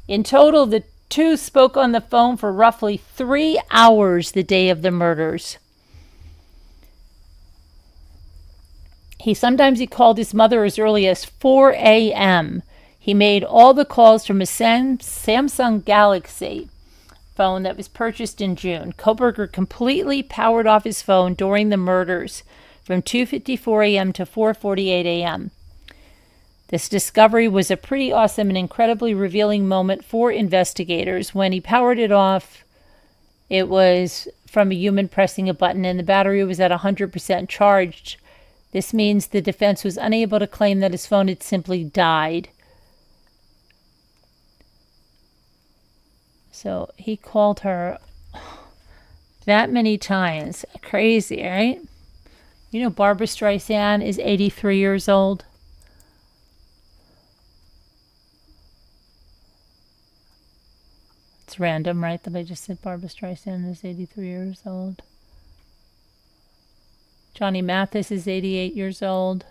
In total, the two spoke on the phone for roughly 3 hours the day of the murders. Sometimes he called his mother as early as 4 a.m. He made all the calls from a Samsung Galaxy phone that was purchased in June. Kohberger completely powered off his phone during the murders from 2:54 a.m. to 4:48 a.m. This discovery was a pretty awesome and incredibly revealing moment for investigators. When he powered it off, it was from a human pressing a button, and the battery was at 100% charged. This means the defense was unable to claim that his phone had simply died. So he called her that many times. Crazy, right? You know, Barbra Streisand is 83 years old. It's random, right, that I just said Barbra Streisand is 83 years old. Johnny Mathis is 88 years old.